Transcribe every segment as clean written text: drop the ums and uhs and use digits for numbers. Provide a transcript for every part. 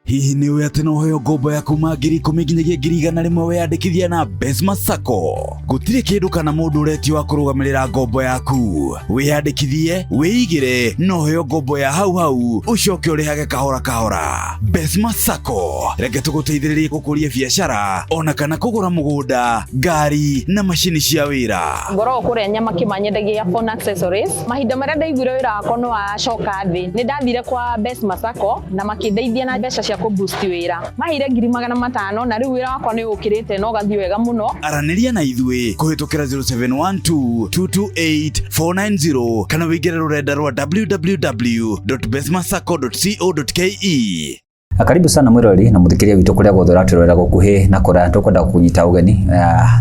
Hihi ni we atĩ no heo ngombo ya kuma 10,000 nginyagia 100,000 weyandĩkithia na Besma Sacco? Gũtirĩ kĩndũ kana mũndũ ũretio wa kũrũgamĩrĩra ngombo yaku. Wĩyandĩkithie, wĩigĩre, no heo ngombo ya hau ũcoke ũrĩhage kahora kahora. Besma Sacco, reke tũgũteithĩrĩrie gũkũria biacara ona kana kũgũra mũgũnda, ngari na macini cia wĩra. Ngoro kũrĩa nyama kĩmanyendagia phone accessories. Mahinda marĩa ndaiguire wĩra wakwa nĩ wacoka thĩ, nĩ ndathire kwa Besma Sacco na makĩndeithia na mbeca cia kuboost wĩra. Mahire 500,000 na rĩu wĩra wakwa nĩ ũkĩrĩte no gathĩ wega mũno. Aranĩria na ithuĩ kũhĩtũkĩra 0712-228-490 kana wĩingĩre rũrenda rwa www.besmasacco.co.ke. Karibu sana mwirori na muthikiria witu kuria guthura turorera gukuhi na kuria tukwenda kunyita ugeni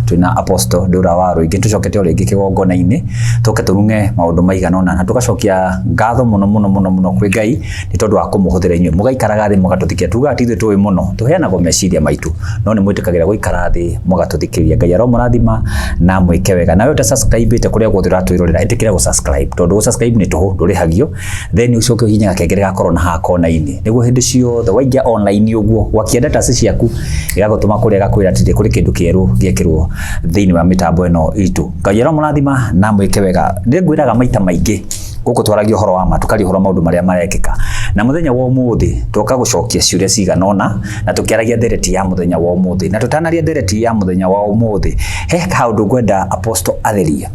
twina Apostle Ndura wa Ruigi tucokete ringi kigongona-ini tuke turunge maundu maigana ona na tugacokia ngatho muno kwi Ngai ni tondu wa kumuhuthira inyuĩ mugaikaraga thi mugatuthikia tuga atithwe tuwi muno tuheanago meciria maitu no ni mwitikagira guikara thi mugatuthikiria Ngai aromurathima na mwike wega nawe ta subscribe te kuria guthura twirorera itikira gu subscribe tondu subscribe ni tuhu ndurihagio then ucoke uhinya gakengere gakorwo na hakona-ini niguo hindi ciothe waingia online uguo wakienda tasi ciaku igagutuma kuria gakwira atire kuri kindu kieru giekirwo thiini wa mitambo eno itu Ngai aromurathima na mwike wega ndingwiraga maita maingi guku twaragia uhoro wa ma tukaria uhoro maundu maria marekika na muthenya wa umuthi tuka gucokia ciuria ciganona na tukiaragia ndereti ya muthenya wa umuthi na tutanaria ndereti ya muthenya wa umuthi he kaundu gwenda Apostle atheria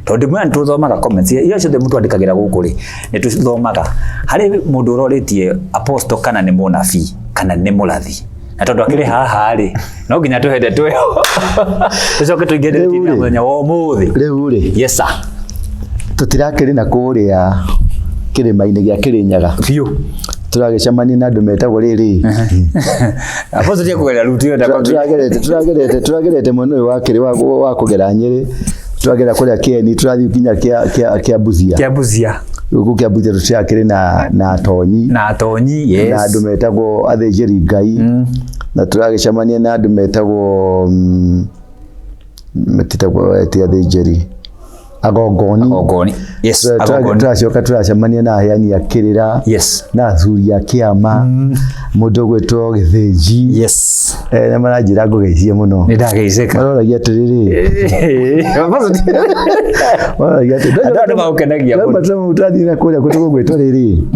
tondu mwe ntuthomaga comments iyo ciothe mutu andikagira guku ri ni tuthomaga hari mundu uroritie Apostle kana ni munabii kana ni murathi na tondu akiri haha ri no nginya tuhende twe tucoke tuingire tina muthenya wa umuthi riu ri yes sir tutirakiri na kuria kirima-ini gia Kirinyaga biu turagicemania na andu metagwo riri Apostle tie kugerera ruti yo turagerete muno wa kugera Nyeri turagera kuria Kieni turathi kinya kia Buzia guku kia Buzia tuciakire na Tonyi yes na andu metagwo athĩnjĩri Ngai na turagicemania na andu metagwo athĩnjĩri agongoni yes agongoni turacemania na aheani a kirira yes na athuri a kiama mundu gwitwo Githĩnji yes na maranjira ngugeithie muno ni ndageiceka maroragia atiriri maroragia atiriri ndio maukenagia muno mutathi na kuria kundu gwitwo riri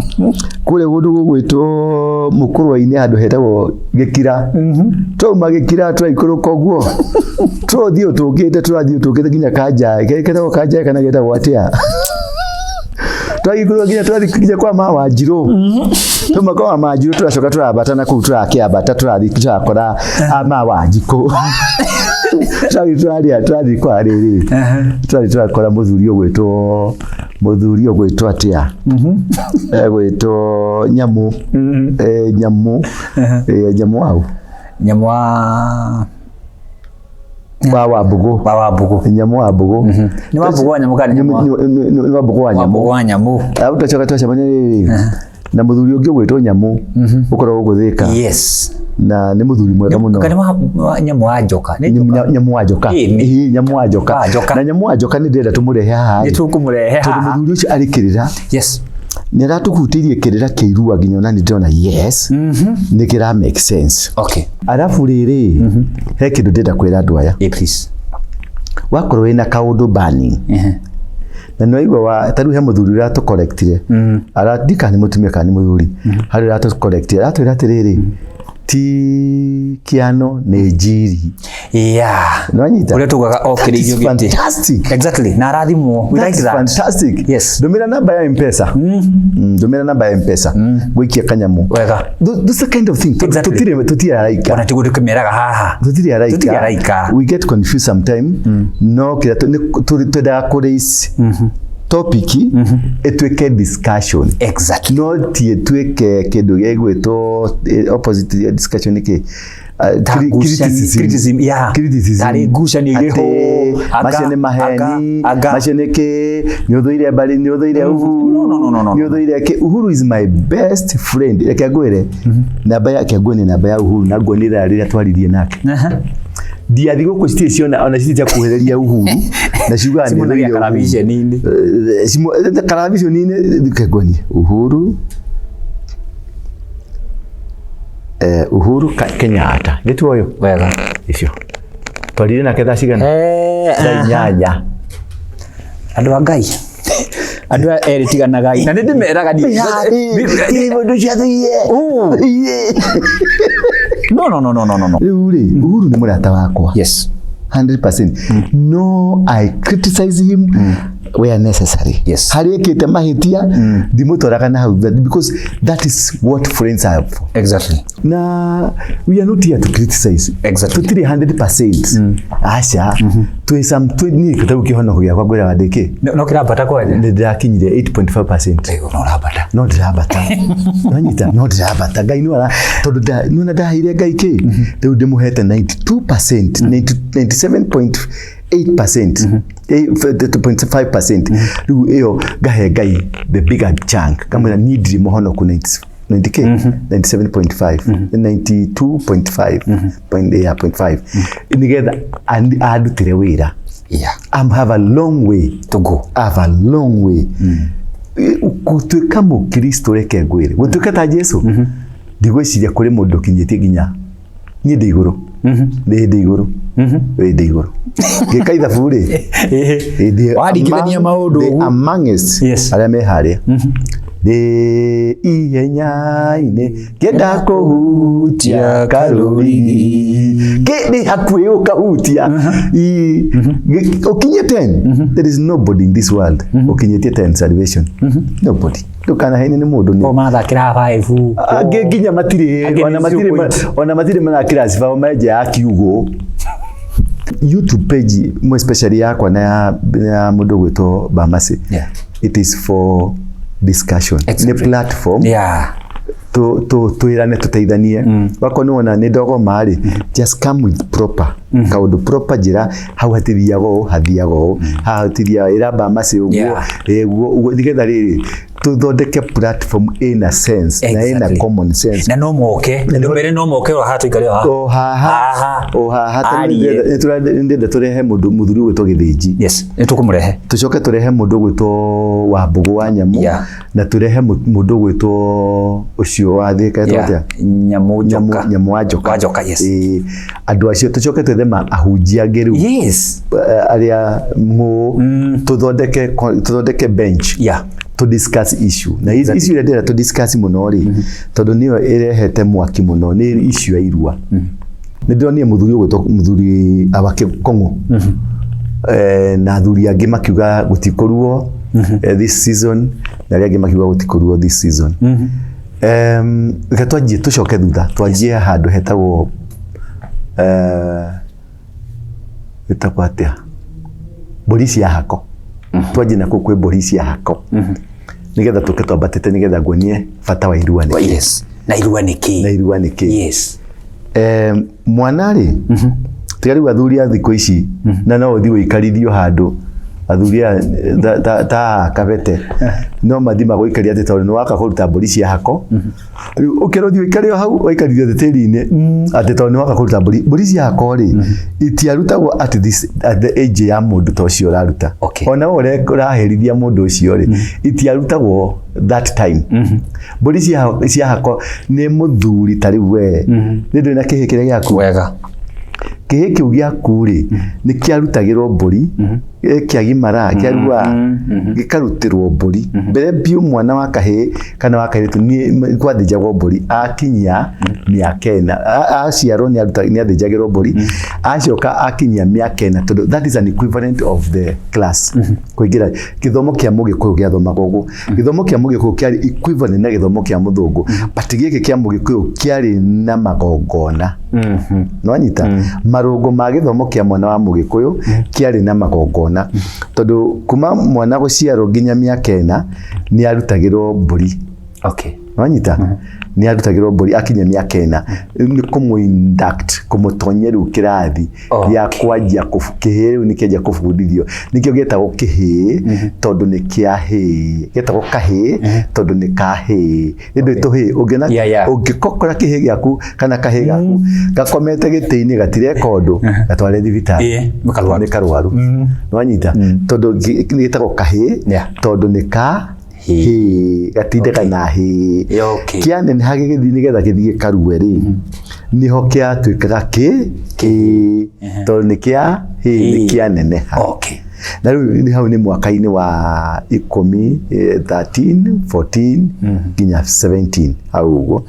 kuria kundu gwitwo Mukurwa-ini handu hetagwo Gikira twauma Gikira turaikũrũka ũguo tũthiĩ tũkĩte nginya Kanja ketagwo Kanja kana getagwo atia twagikũrũka nginya tũrathiĩ kwa Mama Wanjirũ tuma kwa Mama Wanjirũ turacoka turabatana kũu tũrakĩambata tũrathiĩ turakora Mama Wanjikũ tũrathiĩ kwa rĩrĩ tũrathiĩ turakora mũthuri ũgwĩtwo atia gwĩtwo Nyamu Nyamu wa Wambugu Nyamu wa Mbugu ni Wambugu wa Nyamu kana ni Wambugu wa Nyamu tũcoka twacemania rĩrĩ na mũthuri ũngĩ ũgwĩtwo Nyamu ũkoragwo gũthĩka yes na nĩ mũthuri mwega mũno kana Nyamu wa Njoka Nyamu wa Njoka Nyamu wa Njoka na Nyamu wa Njoka nĩ ndĩrenda tũmũrehe haha nĩ tũkũmũrehe haha tondũ mũthuri ũcio arĩ Kĩrĩra yes nĩ aratũhutĩirie Kĩrĩra kĩirua nginya ona nĩ ndĩrona yes nĩ kĩra make sense okay arabu rĩrĩ he kĩndũ ndĩrenda kwĩra andũ aya please wakorwo wĩna kaũndũ burning na nĩ waigua tarĩu he mũthuri ũratũ correctire aradika nĩ mũtumia kana nĩ mũthuri harĩ ũratũ correctire aratwĩra atĩrĩrĩ ti Kiano nĩ njiri nwanyita uria tugaga okiririo giti fantastic exactly na arathimwo we like that fantastic yes ndumira namba ya M-Pesa ndumira namba ya M-Pesa gwikia Kanyamu wega this the kind of thing tutire araika ona tigudu kemeraga haha tutire araika we get confused sometime no kira twenda kurace topic etweke discussion exactly no tie tweke kindu gegwito opposite discussion iki criticism tari ngucanio iriho macene maheni macene ke nyuthuire bali nyuthuire Uhuru nyuthuire ke Uhuru is my best friend reke ngwire namba yake ngwene namba ya Uhuru na ngwonira rĩrĩa twaririe nake ndiathi guku station ona citia kuhereria Uhuru na ciuga ni television-ini television-ini kegoni Uhuru Uhuru Kenyatta ngetu oyo wega icio twarire na ketha cigana nyanya andu a Ngai andu eri tigana Ngai na ndimeraga ni mundu ciathiie no Uhuru ni murata wakwa yes 100%. No, I criticize him where necessary. Yes. Harikite mahitia dimutoraga na hau because that is what friends are for. Exactly. Na we are not here to criticize. Exactly. To 300%. Asha to some to ni kitabu kihono kuya kwa gwera wadeke. No kirabata kwa ni ndakinyire 8.5%. Ego no rabata. No rabata. Nanyita no rabata. Ngai no ara tondu nuna ndahire Ngai ki. Riu ndimuhete 92%, 97.8%, 2.5%. Riu iyo gahe Ngai the bigger chunk. Kama need muhono ku 90k 97.5 92.5 0.5 nigetha adutire wira. Yeah. I have a long way to go. I have a long way. Gutuika mukristo reke ngwire gutuika ta Jesu ndigwiciria kuri mundu kinyitie nginya ni ndi iguru ndi iguru ndi iguru ngikaitha bure wadikithania maundu amongst aria me haria de ihenyaine kenda kuhutia kalori kedi hakwe ukahutia ukinye 10 there is nobody in this world ukinye 10 salvation nobody tukana hene ni mundu ni o mathakira 5 aginya matire ona matire mana class fa maje akiugo YouTube page mo especially yakwa na mundu gwito Bamase. It is for discussion. Exactly. The platform to irane tuteithanie wako nona ni ndogo mari just come with proper kaudu proper jira how hatithiago hathiago hatithia ira Bamase uguo digetha riri tuthondeke platform in a sense na in a common sense na no moke ndumere no moke o hatu ikare o haha ndenda turehe mundu muthuri gwitwo Githiji. Yes nitukumrehe tucoke turehe mundu gwitwo wa Mbugu wa Nyamu na turehe mundu gwitwo ucio wa Thika etwa Nyamu wa Joka. Yes andu acio tucoke twethema ahunjia ngeru yes aria tuthondeke bench to discuss issue na issue ile ndera to discuss muno ri tondu niyo irehete mwaki muno ni issue ya irua ni ndonire muthuri gwitwo muthuri abake Kongo na athuri angi makiuga gutikoruo this season na ria angi makiuga gutikoruo this season gatwanjie tucoke thutha twanjie handu hetagwo itapatia polisi ya hako twaje na kukwe polisi ya hako nigetha tuke twambatite nigetha ngwonie bata wa irua ni yes na irua ni ki yes mwana ri tigari wathuri athiko ici na no uthi wikarithio handu athuri ta kabete no mathima gwikaria ati tondu waka kuruta polisi ya hako riu ukirothi wikario hau wikarithio tiri-ini ati tondu waka kuruta polisi ya hako ri itiarutagwo at the age ya mundu to cio raruta ona ore raherithia mundu ucio ri itiarutagwo that time polisi ya hako ni muthuri tari we ni ndina kihikire giaku wega kihe kiu giaku ri ni kiarutagirwo mburi kiagimara kiarua gikarutirwo mburi mbere biu mwana wa kahe kana wa kairitu ni kwathijagwo mburi akinyia miaka 4 aciarwo ni athijagirwo mburi acoka akinyia miaka 4 tondu that is an equivalent of the class kuingira githomo kia Mugikuyu giathomagwo guo githomo kia Mugikuyu kiari equivalent na githomo kia Muthungu but giki kia Mugikuyu kiari na magongona no anyita marungu ma githomo kia mwana wa Mugikuyu kiari na magongona tondu kuma mwana guciarwo nginya miaka 4 ni arutagirwo mburi wanyita ni arutagirwo mburi akinya miaka 4 ni kumuinduct kumutonyeru kirathi ya kwanjia kufukihiru nikianjia kufundithio nikio getagwo kihi tondu ni kiahi getagwo kahi tondu ni kahi indu tuhi ungena ungikokora kihi giaku kana kahi gaku gakomete giti-ini gatire kondu gatware thibitari ni karwaru wanyita tondu getagwo kahi tondu ni hi gatindeka na hi okay kianene hagigithii nigetha githii karue ri niho kiatuikaga ki to ni kia hi kianene okay na riu ni hau ni mwaka-ini wa 10 13 14 nginya 17 hau uguo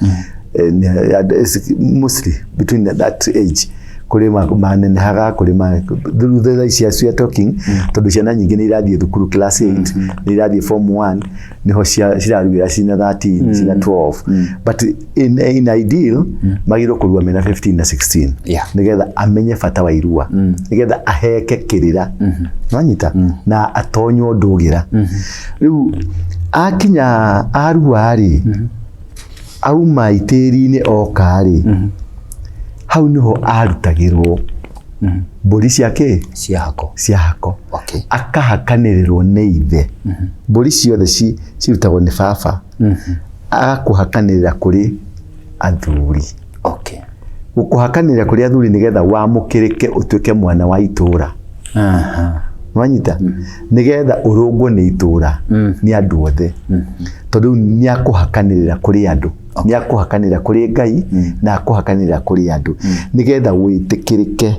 mostly between that age kuri manene haga kuri through the years we are talking tondu ciana nyingi ni irathie thukuru class 8 ni irathie form 1 niho ciraruira cina 13 cina 12 but in ideal magiro kurua mena 15 na 16 nigetha amenye bata wa irua nigetha aheke kirira nwanyita na atonyo ndugira riu akinya arua ri auma itiri-ini oka ri hau niho arutagirwo mburi ciake ciahako okay akahakanĩrĩrwo nĩ ithe mburi ciothe cirutagwo nĩ baba agakuhakanĩrĩra kũrĩ athuri okay gukuhakanĩrĩra kũrĩ athuri nĩgetha wamũkĩrĩke ũtuĩke mwana wa itũra wanyita nigetha urungwo nĩ itũra nĩ andũ othe tondu nĩ akuhakanĩrĩra kũrĩ andũ ni akuhakanĩrĩra kũrĩ Ngai na akuhakanĩrĩra kũrĩ andũ nigetha wĩtĩkĩrĩke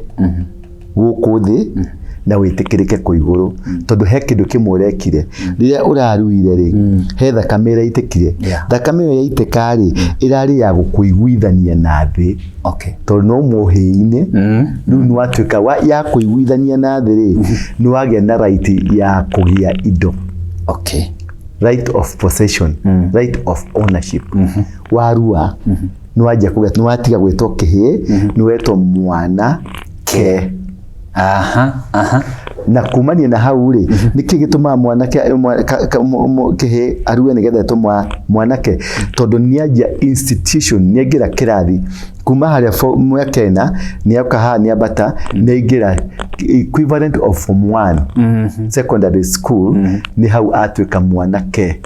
gũkũ thĩ na wĩtĩkĩrĩke kũ igũrũ tondu he kĩndũ kĩmwe ũrekire rĩrĩa ũraruire rĩ he thakame ĩraitĩkire thakame ĩyo yaitĩka rĩ ĩrarĩ ya gũkũiguithania na thĩ okay tondu no mũhĩ-inĩ rĩu nĩ watuĩka ya kũiguithania na thĩ rĩ nĩ wagĩa na right ya kũgĩa indo okay right of possession right of ownership warua nĩ wajia kũgĩa nĩ watiga gwĩtwo kĩhĩ nĩ wetwo mwana ke na kumania na hau ri niki gituma mwanake kĩhĩ arue nigetha etwo mwanake tondu nianjia institution niangira kirathi kuma haria mwaka ena niauka haha niambata niaingira equivalent of form 1 secondary school ni hau atuĩka mwanake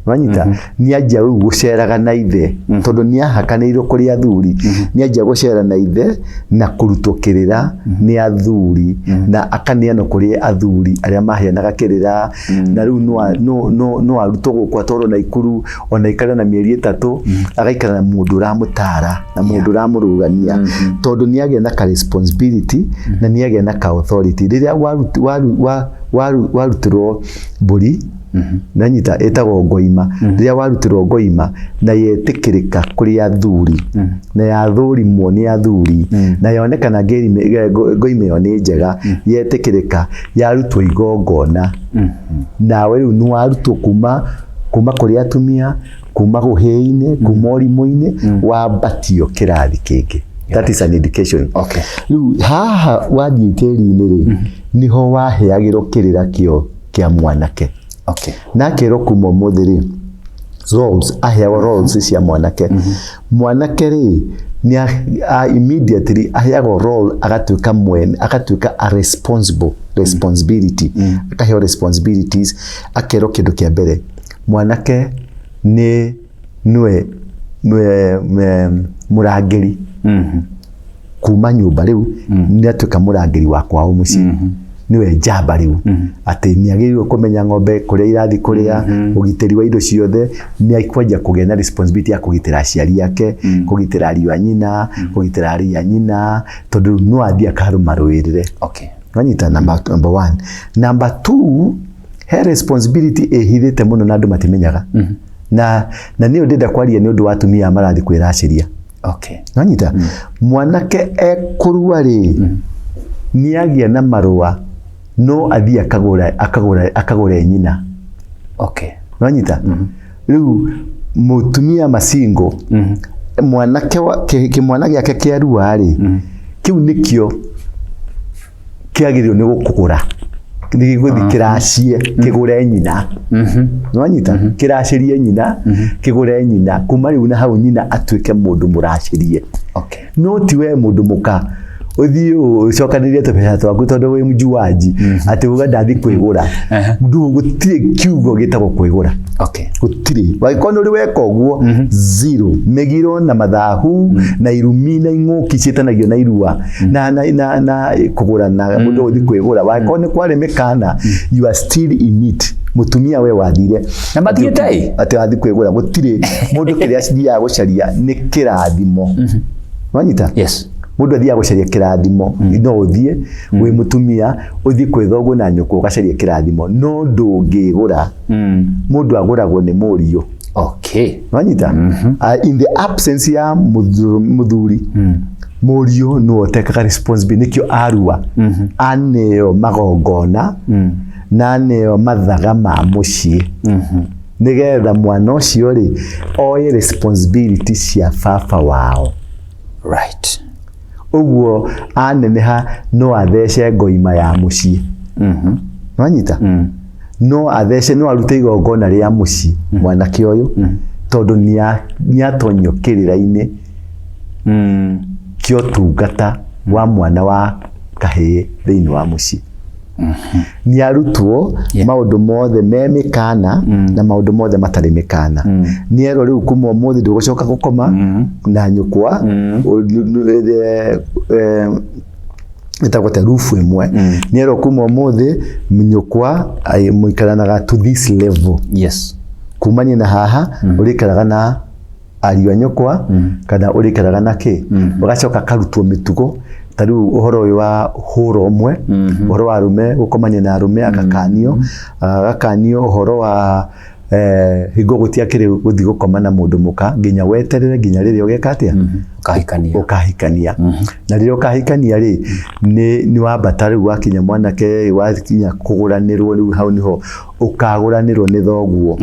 wanyita nianjia rĩu gũceraga na ithe tondu niahakanĩirwo kũrĩ athuri nianjia gũcera na ithe na kũrutwo kĩrĩra nĩ athuri na akaneanwo kũrĩ athuri arĩa maheanaga kĩrĩra na rĩu no arutwo gũkũ atwarwo Naikuru ona ikara na mĩeri 3 agaikara na mũndũ ũramũtara na mũndũ ũramũrũgania tondu niagĩa na ka responsibility na niagĩa na ka authority rĩrĩa warutirwo mbũri na nyita etagwo ngoima rĩrĩa warutirwo ngoima na yetĩkĩrĩka kũrĩ athuri na yathũrimwo nĩ athuri na yonekana ngoima ĩyo nĩ njega yetĩkĩrĩka yarutwo igongona nawe rĩu nĩ warutwo kuma kũrĩ atumia kuma gũhĩ-inĩ kuma ũrimũ-inĩ wambatio kĩrathi kĩngĩ that is an education okay rĩu haha wathiĩ tĩri-inĩ rĩ niho waheagĩrwo kĩrĩra kĩo kĩa mwanake okay na kero kuma ũmũthĩ rĩ roles aheagwo roles cia mwanake mwanake rĩ ni immediately aheagwo role agatuĩka a responsibility akaheo responsibilities akerwo kĩndũ kĩa mbere mwanake niwe mũrangĩri kuma nyũmba rĩu nĩ atuĩka mũrangĩri wa kwao mũciĩ niwe njamba rĩu atĩ nĩagĩrĩirwo kũmenya ng'ombe kũrĩa irathi kũrĩa ũgitĩri wa indo ciothe nĩ akwanjia kũgĩa na responsibility ya kũgitĩra aciari ake kũgitĩra ariũ a nyina kũgitĩra ariũ a nyina tondu no athiĩ akamarũĩrĩre okay wanyita number 1 number 2 he responsibility ĩhithĩte mũno na andũ matimenyaga na nĩ ndĩrenda kwaria nĩ ũndũ wa atumia marathi kwĩracĩria okay wanyita mwanake ekũrua rĩ niagĩa na marũa no athii akagũra nyina okay wanyita rĩu mũtumia masingo mwanake kĩmwana gĩake kĩarua rĩ kĩu nĩkĩo kĩagĩrĩirwo nĩ gũkũgũra gĩgũthiĩ kĩracie kĩgũre nyina wanyita kĩracĩrie nyina kĩgũre nyina kuma rĩu na hau nyina atuĩke mũndũ mũracĩrie okay no ti we mũndũ mũka uthi ucokanĩrie tũbeca twaku tondu wĩ mjuaji atĩ uga ndathi kwĩgũra ndu gũtirĩ kiugo gĩtagwo kwĩgũra okay gũtirĩ wakorwo nĩ weka ũguo zero megiro na mathahu na irumi na ing'ũki ciĩtanagio na irua na kũgũra na mũndũ ũthi kwĩgũra wakorwo nĩ kwarĩ mĩkana you are still in it mutumia we wathire na mathiete ati wathi kwigura gutire mundu kiria acithiaga gucaria ni kirathimo wanyita yes mundu athiaga gucaria kirathimo no uthie wi mutumia uthie kwithoguo na nyuko ugacaria kirathimo no ndungigura mundu aguragwo ni murio okay wanyita in the absence ya muthuri murio no teka responsibility nikio arua aneo magongona na neo mathaga ma mucii nigetha mwana ucio ri oye responsibility cia baba wao right uguo aneneha no athece ngoima ya mucii wanyita no athece no arute igongona ria mucii mwanake uyu tondu niatonyo kirira-ini kio tungata wa mwana wa kahii thiini wa mucii ni arutwo maundu mothe me mikana na maundu mothe matari mikana ni ero riu kuma umuthi ndugucoka gukoma na nyukwa itagote rufu imwe ni ero kuma umuthi nyukwa muikaranaga to this level yes kumania na haha urikaraga na ariwa nyukwa kana urikaraga na ki ugacoka karutwo mitugo tariu uhoro uyu wa huro umwe uhoro wa rume gukomania na rume agakanio uhoro wa higo gutia kiri guthi gukoma na mundu muka nginya weterere nginya riri ugeka atia ukahikania na riri ukahikania ri ni wambata riu wakinya mwanake wakinya kuguranirwo riu hau niho ukaguranirwo ni thoguo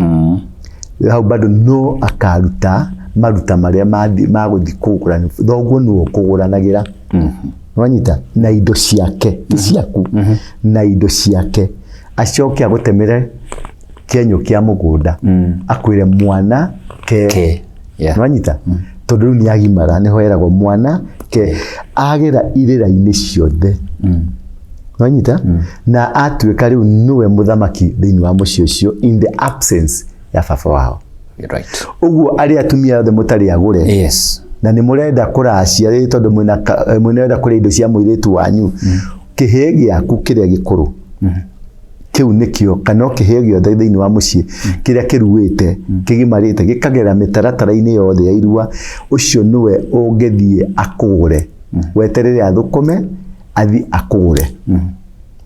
hau bado no akaruta maruta maria maguthi kugurana thoguo no kuguranagira wanyita na indo ciake ciaku na indo ciake acoke agutemere kenyo kia mugunda akwire mwana ke wanyita tondu ni agimara niho eragwo mwana ke agera irira-ini ciothe wanyita na atuika riu niwe muthamaki thiini wa mucii ucio in the absence ya baba wao right uguo ari atumia othe mutari agure yes na ni murenda kuracia ri tondu mwina kuri indo cia muiritu wanyu kihie giaku kiria gikuru kiu nikio kana kihie giothe thiini wa mucii kiria kiruite kigimarite gikagera mitaratara-ini yothe ya irua ucio niwe ungithie akugure weterere athukume athi akugure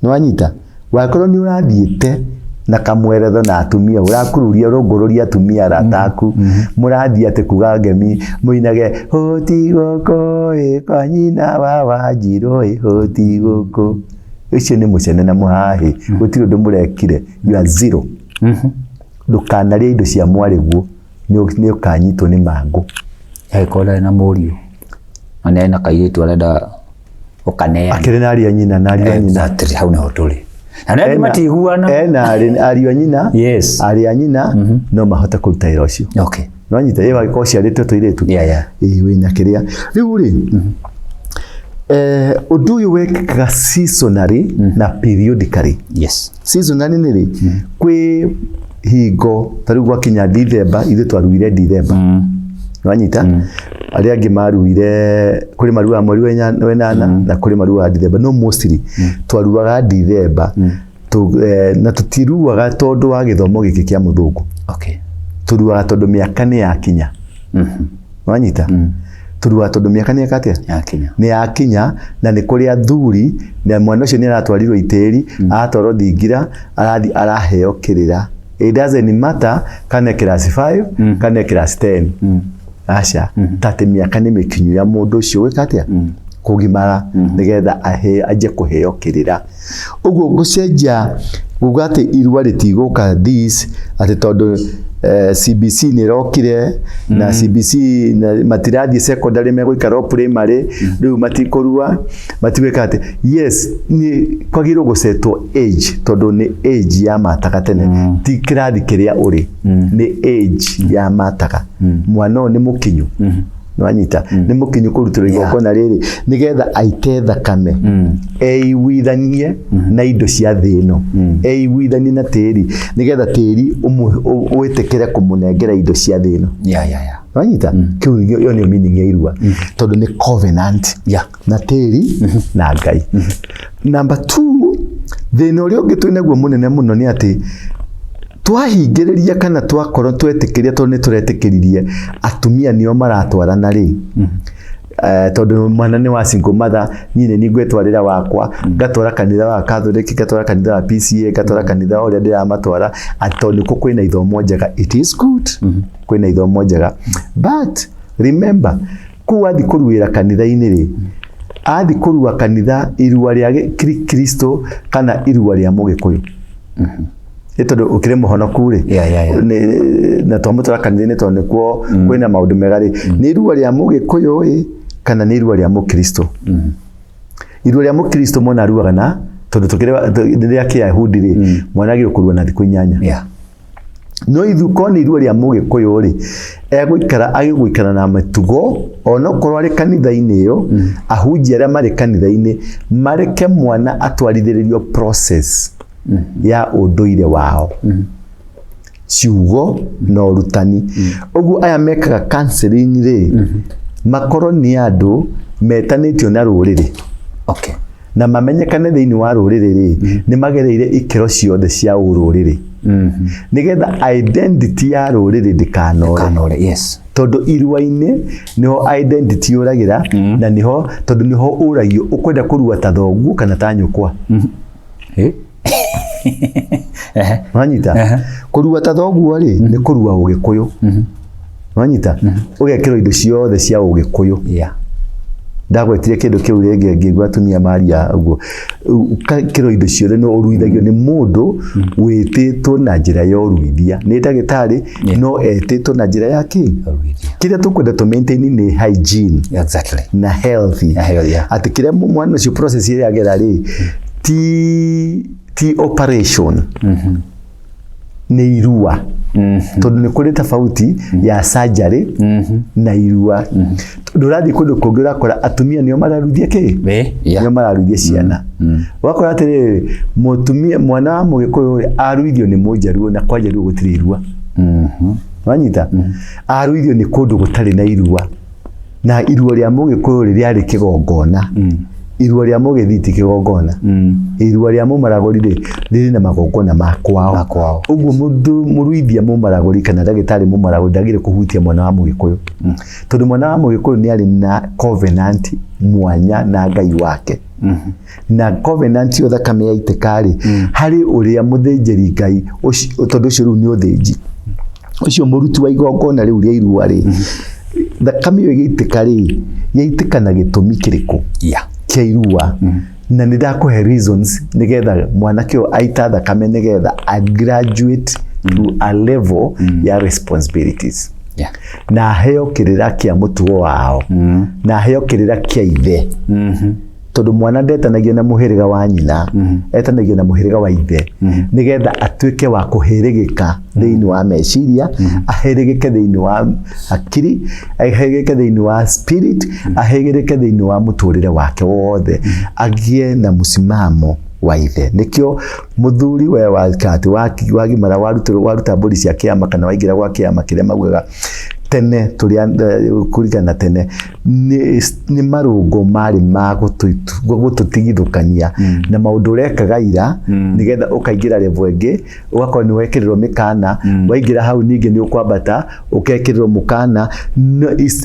nwanyita wakorwo ni urathiite na kamweretho na atumia urakururia urungururia atumia rataku murathia ati kuga ngemi muinage hoti goko kwa nyina wa Wanjiru hoti goko icio ni mucene na muhahi gutiri undu murekire you are zero ndukanaria indo cia mwariguo ni ukanyitwo ni mangu ekora na murio ane na kairitu arenda ukanea akire na aria nyina na aria nyina atiri hau na hoturi na matiguana na aria nyina yes aria nyina no mahota kuruta wira ucio okay nwanyita yewa ko ciarite tuiretu wina kiria riu ri undu uyu wekaga seasonally na periodically yes seasonally ni ri kwi hingo tariu gwakinya December ithe twaruire December nwanyita aria angi maruire kuri marua mweri wenana na kuri marua December no mostly twaruaga December na tutiruaga tondu wa githomo giki kia muthungu okay turuaga tondu miaka ni yakinya nwanyita turuaga tondu miaka ni yakinya ni yakinya na ni kuri athuri na mwana ucio ni aratwarirwo itiri atwarwo thingira arathi araheo kirira it doesn't matter kana class 5 kana class 10 acha tate miaka ni mikinyu ya mundu ucio wikatia kugimara nigetha aje kuheo kirira uguo gucenjia ugate irua ritiguka this ati tondu CBC ni rokire na CBC na matirathi secondary megoikara primary riu matikorua matigwekate yes ni kwagirwo gusetwo age tondu ni age ya mataka tene ti kirathi kiria uri ni age ya mataka mwana ni mukinyu nwanyita ni mukinyu kurutira igongona riri nigetha aite thakame eiwithanie na indo cia thino eiwithanie na tiri nigetha tiri witekere kumunengera indo cia thino nwanyita kiu yo ni meaning ya irua tondu ni covenant na tiri na Ngai number 2 thino rio ngitwinaguo munene muno ni ati twahingĩrĩria kana twakorwo twetĩkĩria tondũ nĩ tũretĩkĩririe atumia nĩo maratwarana rĩ tondũ mwana nĩ wa single mother nyine nĩ ngwetwarĩra wakwa ngatwara kanitha wa Catholic ngatwara kanitha wa PCA ngatwara kanitha ũrĩa ndĩramatwara tondũ nĩkuo kwĩna ithomo njega. It is good kwĩna ithomo njega but remember kũu athi kũruĩra kanitha-inĩ rĩ athi kũrua kanitha irua rĩa Kristo kana irua rĩa Mũgĩkũyũ tondũ ukire mũhonoku rĩ na twamũtwara kanitha-inĩ tondũ nĩkuo kwĩna maũndũ mega rĩ nĩ irua rĩa Mũgĩkũyũ ĩ kana nĩ irua rĩa Mũkristo. Irua rĩa Mũkristo mwana aruaga na tondũ tukire rĩrĩa Kĩyahudi rĩ mwana agĩrĩirwo kũrua na thikũ 8 no ithuko nĩ irua rĩa Mũgĩkũyũ rĩ agĩgũikara na matugo onokorwo arĩ kanitha-inĩ ĩyo ahunjia arĩa marĩ kanitha-inĩ mareke mwana atwarithĩrĩrio process ya ũndũire wao ciugo na ũrutani. Ũguo aya mekaga counseling rĩ makorwo nĩ andũ metanĩtio na rũrĩrĩ na mamenyekane thĩinĩ wa rũrĩrĩ rĩ nĩ magereire ikĩro ciothe cia ũrũrĩrĩ nigetha identity ya rũrĩrĩ ndikanore tondũ irua-inĩ niho identity yũragĩra na niho tondũ niho ũragio ũkwenda kũrua ta thoguo kana ta nyũkwa wanyita kũrua ta thoguo rĩ nĩ kũrua Ũgĩkũyũ wanyita ũgekĩrwo indo ciothe cia Ũgĩkũyũ ndagwetire kĩndũ kĩu rĩngĩ ngĩigua atumia maria ũguo kĩro indo ciothe no ũruithagio nĩ mũndũ wĩtĩtwo na njĩra ya ũruithia nĩ ndagĩtarĩ no etĩtwo na njĩra ya kĩrĩa tũkwenda to maintain nĩ hygiene na healthy atĩ kĩrĩa mwana ũcio process ĩrĩa agera rĩ ti operation nĩ irua tondũ nĩ kũrĩ tofauti ya surgery na irua ndũrathiĩ kũndũ kũngĩ ũrakora atumia nĩo mararuithia nĩo mararuithia ciana wakora atĩrĩrĩ mũtumia mwana wa Mũgĩkũyũ aruithio nĩ Mũnjaruo na kwa Njaruo gũtirĩ irua wanyita aruithio nĩ kũndũ gũtarĩ na irua na irua rĩa Mũgĩkũyũ rĩrĩa rĩ kĩgongona irua rĩa Mũgĩthiti kĩgongona irua rĩa Mũmaragũri rĩrĩ na magongona makwao ũguo mũruithia Mũmaragũri kana ndagĩtarĩ Mũmaragũri ndagĩrĩire kũhutia mwana wa Mũgĩkũyũ tondũ mwana wa Mũgĩkũyũ nĩ arĩ na covenant mwanya na Ngai wake na covenant yo thakame yaitĩka rĩ harĩ ũrĩa mũthĩnjĩri Ngai tondũ ũcio rĩu nĩ ũthĩnji ũcio mũruti wa igongona rĩu rĩa irua rĩ thakame yo ĩgĩitĩka rĩ yaitĩka na gĩtũmi kĩrĩkũ kia irua na nĩ ndakũhe reasons nigetha mwanake ũyũ aita thakame nigetha a graduate to a level ya responsibilities na heo kĩrĩra kĩa mũtugo wao na heo kĩrĩra kĩa ithe tondũ mwana ndetanagio na mũhĩrĩga wa nyina etanagio na mũhĩrĩga wa ithe nigetha atuĩke wa kũhĩrĩgĩka thĩinĩ wa meciria ahĩrĩgĩke thĩinĩ wa akiri ahĩrĩgĩke thĩinĩ wa spirit ahĩrĩgĩke thĩinĩ wa mũtũrĩre wake wothe agĩe na mũsimamo wa ithe nĩkĩo mũthuri we wa gimara waruta mbũri cia kĩama kana waingĩra gwa kĩama kĩrĩa maugaga tene kurigana tene ni marungo mari ma gututigithukania na maundu urekaga ira nigetha ukaingira level ĩngĩ ugakorwo ni wekĩrĩrwo mikana waingira hau ningi ni ukwambata ukekĩrĩrwo mukana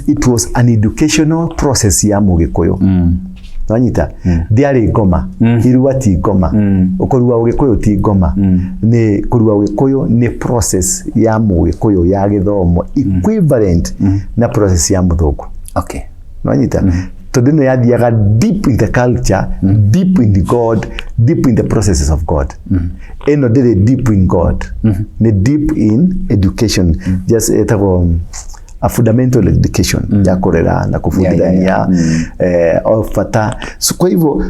it was an educational process ya Mũgĩkũyũ wanyita ndiarĩ ngoma irua ti ngoma ũkũrua Ũgĩkũyũ ti ngoma ni kũrua Ũgĩkũyũ ni process ya Mũgĩkũyũ ya gĩthomo equivalent na process ya Mũthũngũ wanyita tondũ nĩ yathiaga deep in the culture deep in the God deep in the processes of God eno ndĩrĩ deep in God ni deep in education just etagwo a fundamental education ya kurera na kufundithania bata kwa hivyo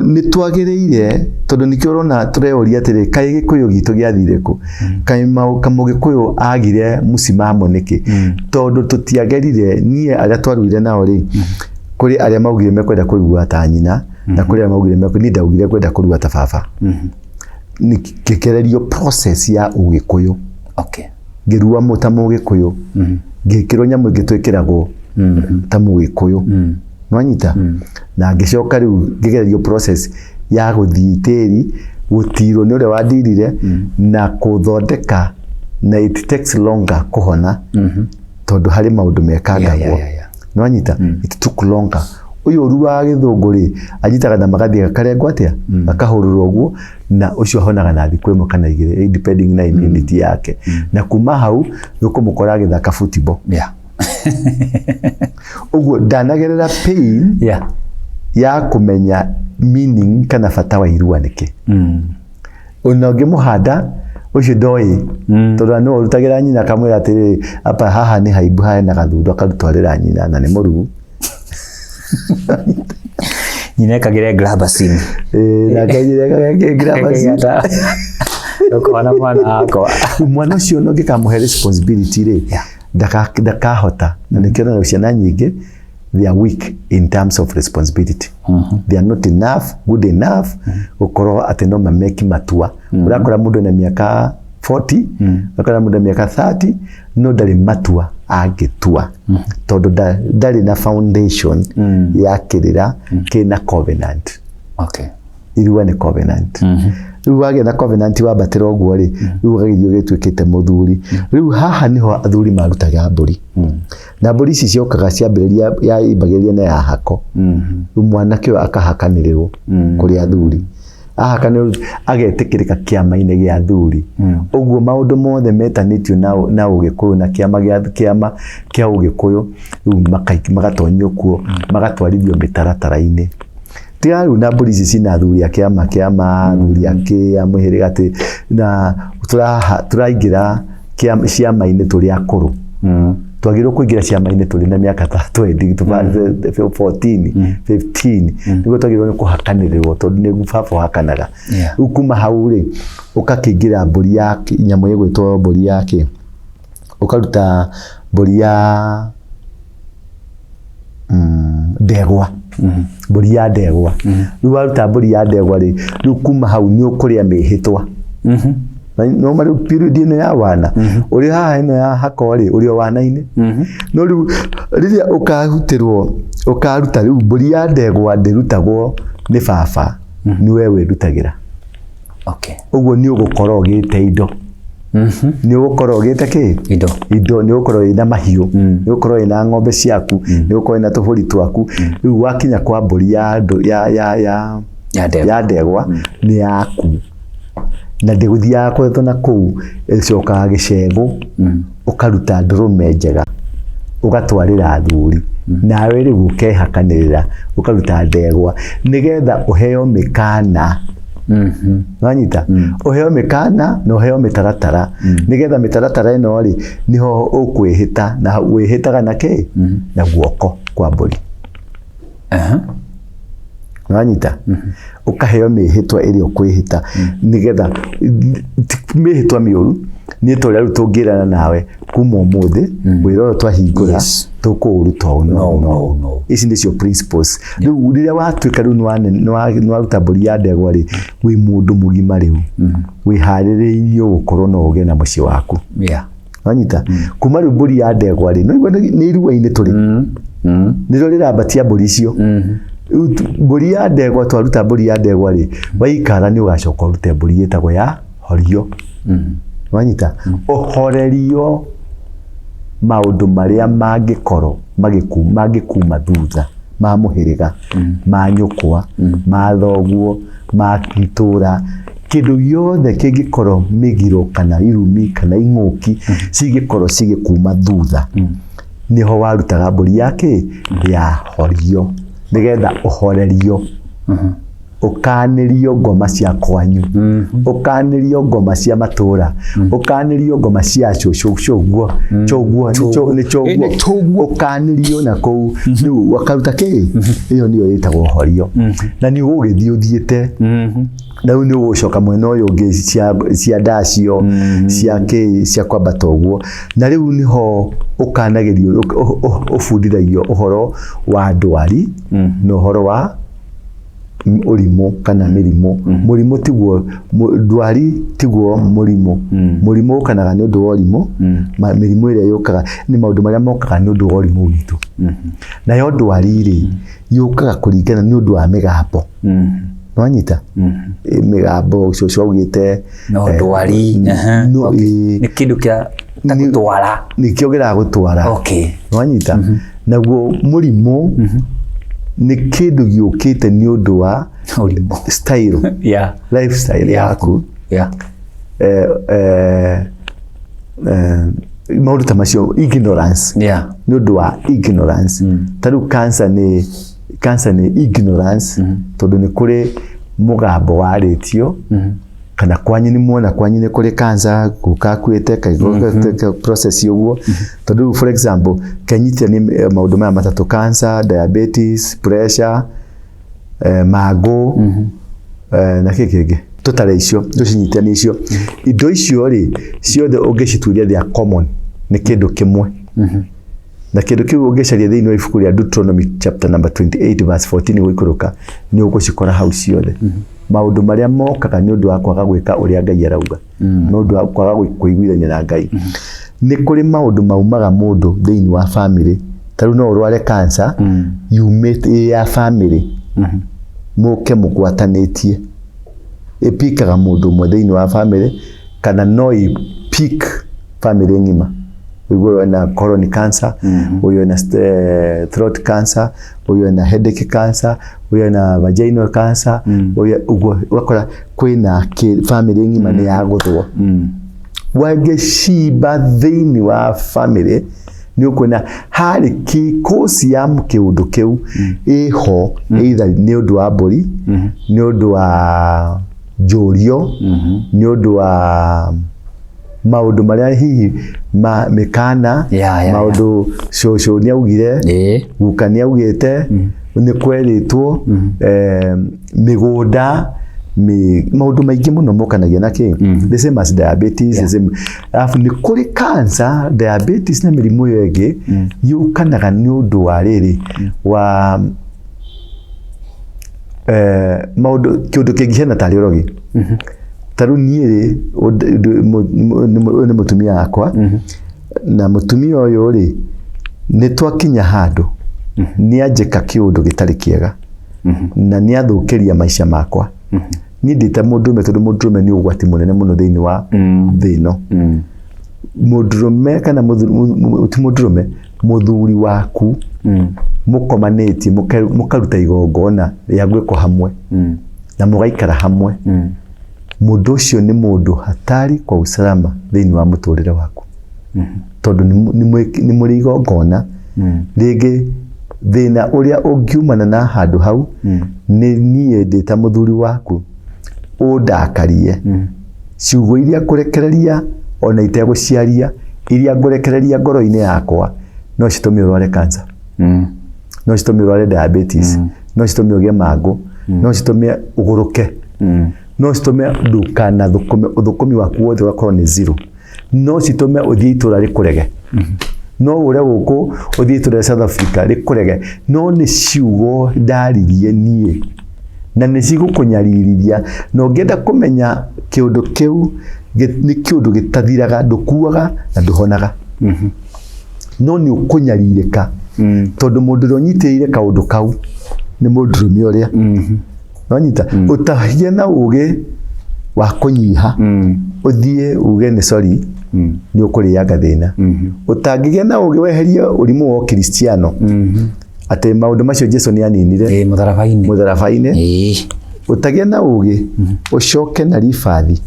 ni twagĩrĩire tondu nikio rona tureoria atĩrĩ kaĩ Gĩkũyũ gitu gĩathire ku kaĩ Mũgĩkũyũ agire mũsimamo niki tondu tutiagerire nie arĩa twaruire nao ri kuri arĩa maugire mekwenda kũrua ta nyina na kuri arĩa maugire mekwenda ndaugire kwenda kũrua ta baba ni kĩgererio process ya Ũgĩkũyũ ngĩrua mũta Mũgĩkũyũ ngĩkĩrwo nyamũ ngĩtwĩkĩragwo ta Mũgĩkũyũ nwanyita na ngĩcoka rĩu ngĩgererio process ya gũthii tĩri gutirwo ni ure wadirire na kuthondeka na it takes longer kuhona tondu hari maundu mekangagwo no anyita it took longer uyu ru wa githungu ri anyitaga na magathie karengwa atia akahururwo guo na ucio ahonaga na thiku imwe kana igire depending na immunity yake na kuma hau ukumukora githaka football uguo ndanagerera pain ya kumenya meaning kana bata wa irua niki ona ngimuhanda ucio ndoi tondu no rutagira nyina kamwira atiri apa haha ni haibu hae na gathundu akarutwarira nyina na ni murugu nyina kagire grabacin na kagire grabacin ukona mwana ako mwana ucio no ngikamuhe responsibility ri ndakahota na nikio na ciana nyingi they are weak in terms of responsibility they are not good enough ukoro atendo mameki matua urakora mundu na miaka 40 urakora mundu na miaka 30 no ndari matua agitua tondu ndari na foundation ya kirira kina covenant irua ni covenant riu wage na covenant wabatira oguo ri riu gagithio gitwikite muthuri riu haha niho athuri marutaga mburi na mburi ici ciokaga ciambiriria ya ibagiria na ya hako mwana kio akahakanirwo kuri athuri ahakanirwo agetikirika kiama-ini gia athuri oguo maundu mothe metanitio na ugikuyu na kiama kia ugikuyu riu magatonyio kuo magatwarithio mitaratara-ini tiaru na mburi ici cina athuri akiama athuri ake amuhiriga ati na turaingira ciama-ini turi akuru twagirwo kuingira ciama-ini turi na miaka 14 15 niguo twagirwo ni kuhakanirirwo tondu ni gubaba hakanaga ukuma hau ri ukakingira mburi yake nyamu igwitwo mburi yake ukaruta mburi ya ndegwa mburi ya ndegwa riu waruta mburi ya ndegwa ri riu kuma hau ni ukuria mihitwa no mari period ino ya wana uri haha ino ya hakori uri wana-ini no riu riria ukahutirwo ukaruta riu mburi ya ndegwa ndirutagwo ni baba ni wewe rutagira uguo ni ugukorwo gite indo ni ugukorwo gite ki indo ni ugukorwo ina mahiu ni ugukorwo ina ng'ombe ciaku ni ugukorwo ina tuburi twaku riu wakinya kwa mburi ya ndegwa ni yaku na ndiguthia kwetho na kuu icokaga gicegu ukaruta ndurume njega ugatwarira athuri nawe riu ukehakanirira ukaruta ndegwa nigetha uheo mikana wanyita uheo mikana no uheo mitaratara nigetha mitaratara ino ri niho ukwihita na wihitaga nake na guoko kwa mburi wanyita ukaheo mihitwa iri ukwihita nigetha mihitwa miuru ni toria ru tungirana nawe kuma umuthi wiroro twahingura tukuruta no ici ndicio principles riu riria watwika riu ni waruta mburi ya ndegwa ri wi mundu mugima riu wi haririirio gukorwo no uge na muci waku wanyita kuma riu mburi ya ndegwa ri no igwa ni irua-ini turi niro rirambatia mburi icio mburi ya ndegwa twaruta mburi ya ndegwa ri waikara ni ugacoka urute mburi yetagwo ya horio wanyita uhorerio maundu maria mangikorwo magikuma thutha ma muhiriga ma nyukwa ma thoguo ma kitura kindu yothe kingikorwo migiro kana irumi kana ing'uki cigikorwo cigikuma thutha niho warutaga mburi yake ya horio nigetha uhorerio ukanirio ngoma cia kwanyu ukanirio ngoma cia matura ukanirio ngoma cia choguo ni choguo ukanirio na kou riu wakaruta ki iyo niyo yitagwo horio na ni ugithii uthiite na ni ugucoka mwena uyu ungi cia ndacio cia kwambata uguo na riu niho ukanagirio ufundithagio uhoro wa ndwari no uhoro wa murimu kana mirimu murimu tiguo ndwari tiguo murimu kana ni undu wa urimu mirimu iria yukaga ni maundu maria mokaga ni undu wa urimu witu na yo ndwari ri yukaga kuringana ni undu wa migambo Nwanyita migambo ciocio augite no ndwari ni kindu kia gutwara nikio gira gutwara okay nwanyita naguo murimu ni kindu giukite ni undu wa style lifestyle yaku maundu ta macio ignorance ni undu wa ignorance taru cancer ni ignorance tondu ni kuri mugambo waritio kana kwanyu ni muona kwanyu ni kuri cancer gukakwite kaigoka process uguo tondu for example kanyitia ni maundu maya matatu cancer diabetes pressure mago na kikege totale icio tucinyite ni icio indo icio ri ciothe ungicituria they are common ni kindu kimwe na kindu kiu ungicaria thiini wa ibuku ria Deuteronomy chapter number 28 verse 14 gwikuruka ni ugucikora hau ciothe maundu maria mokaga ni undu wa kwaga gwika uria Ngai arauga no undu wa kwaga kuiguithania na Ngai ni kuri maundu maumaga mundu thiini wa family taru no urware cancer yumite ya family muke mugwatanitie epikaga mundu mwe thiini wa family kana no ipik family ngima uyo na colon cancer uyo na throat cancer uyo na headache cancer uyo na vaginal cancer uyo wakora kwina family ngima ni yaguthwo wage shiba thiini wa family ni ukuna hari kikosi ya kiundu kiu iho either ni undu wa mburi ni undu wa njurio ni undu wa maundu maria hihi mikana maundu shosho ni augire gukani augite ni kweritwo migunda maundu maingi muno mokanagia na ki the same as diabetes the same afu ni kuri cancer diabetes na mirimu yenge yukanaga ni undu wa riri wa maundu kiundu kingihena tari urogi taru niiri ni mutumia akwa na mutumia uyu ri ni twakinya handu ni ajeka kiundu gitari kiega na ni athukiria maisha makwa ni ndita mundume tondu mundume ni ugwati munene muno thiini wa thino mundume kana mundume muthuri waku mukomaneti mukaruta igongona ya gwiko hamwe na mugaikara hamwe mundu ucio ni mundu hatari kwa usalama thiini wa muturire waku tondu ni muri igongona rigi thina uria ungiumana na handu hau ni nie ndita muthuri waku undakarie ciugo iria kurekereria ona iteguciaria iria ngurekereria ngoro-ini yakwa no citumi urware cancer no citumi urware diabetes no citumi ugie mangu no citumi uguruke no citumi ndukana thukumi waku wothe ugakorwo ni zero no citumi uthie itura rikurege no ure guku uthie itura South Africa rikurege no ni ciugo ndaririe nie na ni cigukunyaririria no ngenda kumenya kiundu kiu ni kiundu gitathiraga ndukuaga na nduhonaga no ni ukunyaririka tondu mundu unyitire kaundu kau ni mundurume uria wanyita utahie na uge wa kunyiha uthie uge ni sorry ni ukuriaga thina utangige na uge weherie urimu wa Kristiano ate maundu macio Jesu ni aninire mutharabaini utagie na uge ucoke na rifathi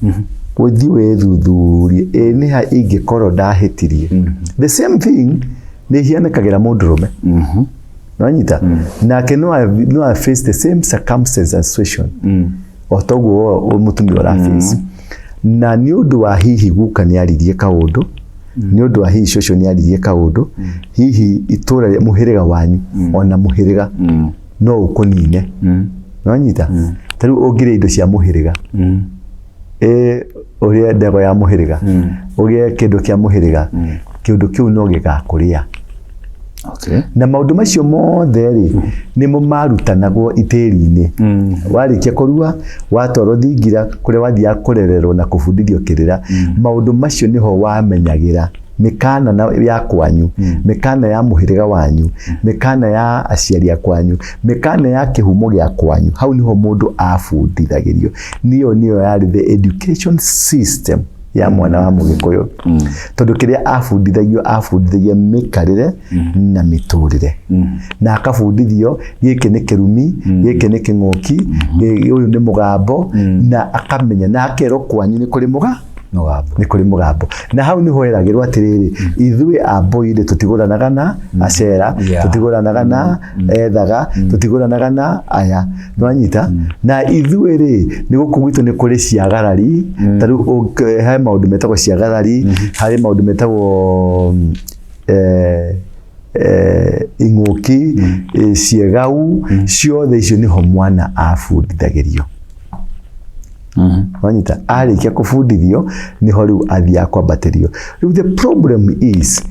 uthie wethuthurie ni ha ingikorwo ndahitirie the same thing ni hianekagira mundurume wanyita nake no face the same circumstances and situation otoguo mutumia ora face na ni undu wa hihi guka ni aririe kaundu ni undu wa hihi shosho ni aririe kaundu hihi itura ria muhiriga wanyu ona muhiriga no ukunine wanyita taru ugire indo cia muhiriga uria ndego ya muhiriga ugie kindu kia muhiriga kiundu kiu no gigakuria na maundu macio mothe ri ni mo marutanagwo itiri-ini warikia kurua watoro thingira kuria wathia kurererwo na kubundithio kirira maundu macio niho wamenyagira mikana ya kwanyu, mikana ya muhiriga wanyu, mikana ya aciari akwanyu, mikana ya kihumo gya kwanyu. Hau niho mundu abundithagirio. Niyo yari the education system ya mwana wa Mugikuyu. Tondu kiria abundithagio mikarire na miturire. Na akabundithio giki ni kirumi, giki ni king'oki, uyu ni mugambo, na akamenya na akero kwanyu ni kuri mugambo. Na hau niho eragirwo atiriri, ithuĩ Ambũire tutigũranaga na acera, tutigũranaga na ethaga, tutigũranaga na aya. Nwanyita? Na ithuĩ rĩ, nĩ gũkũ gwitũ nĩ kũrĩ ciagarari, tarĩu he maũndũ metagwo ciagarari, harĩ maũndũ metagwo ing'ũki, ciegau, ciothe icio niho mwana abundithagĩrio. Wanyita, arĩkia kũbundithio niho rĩu athiaga kwambatĩrio. Rĩu the problem is,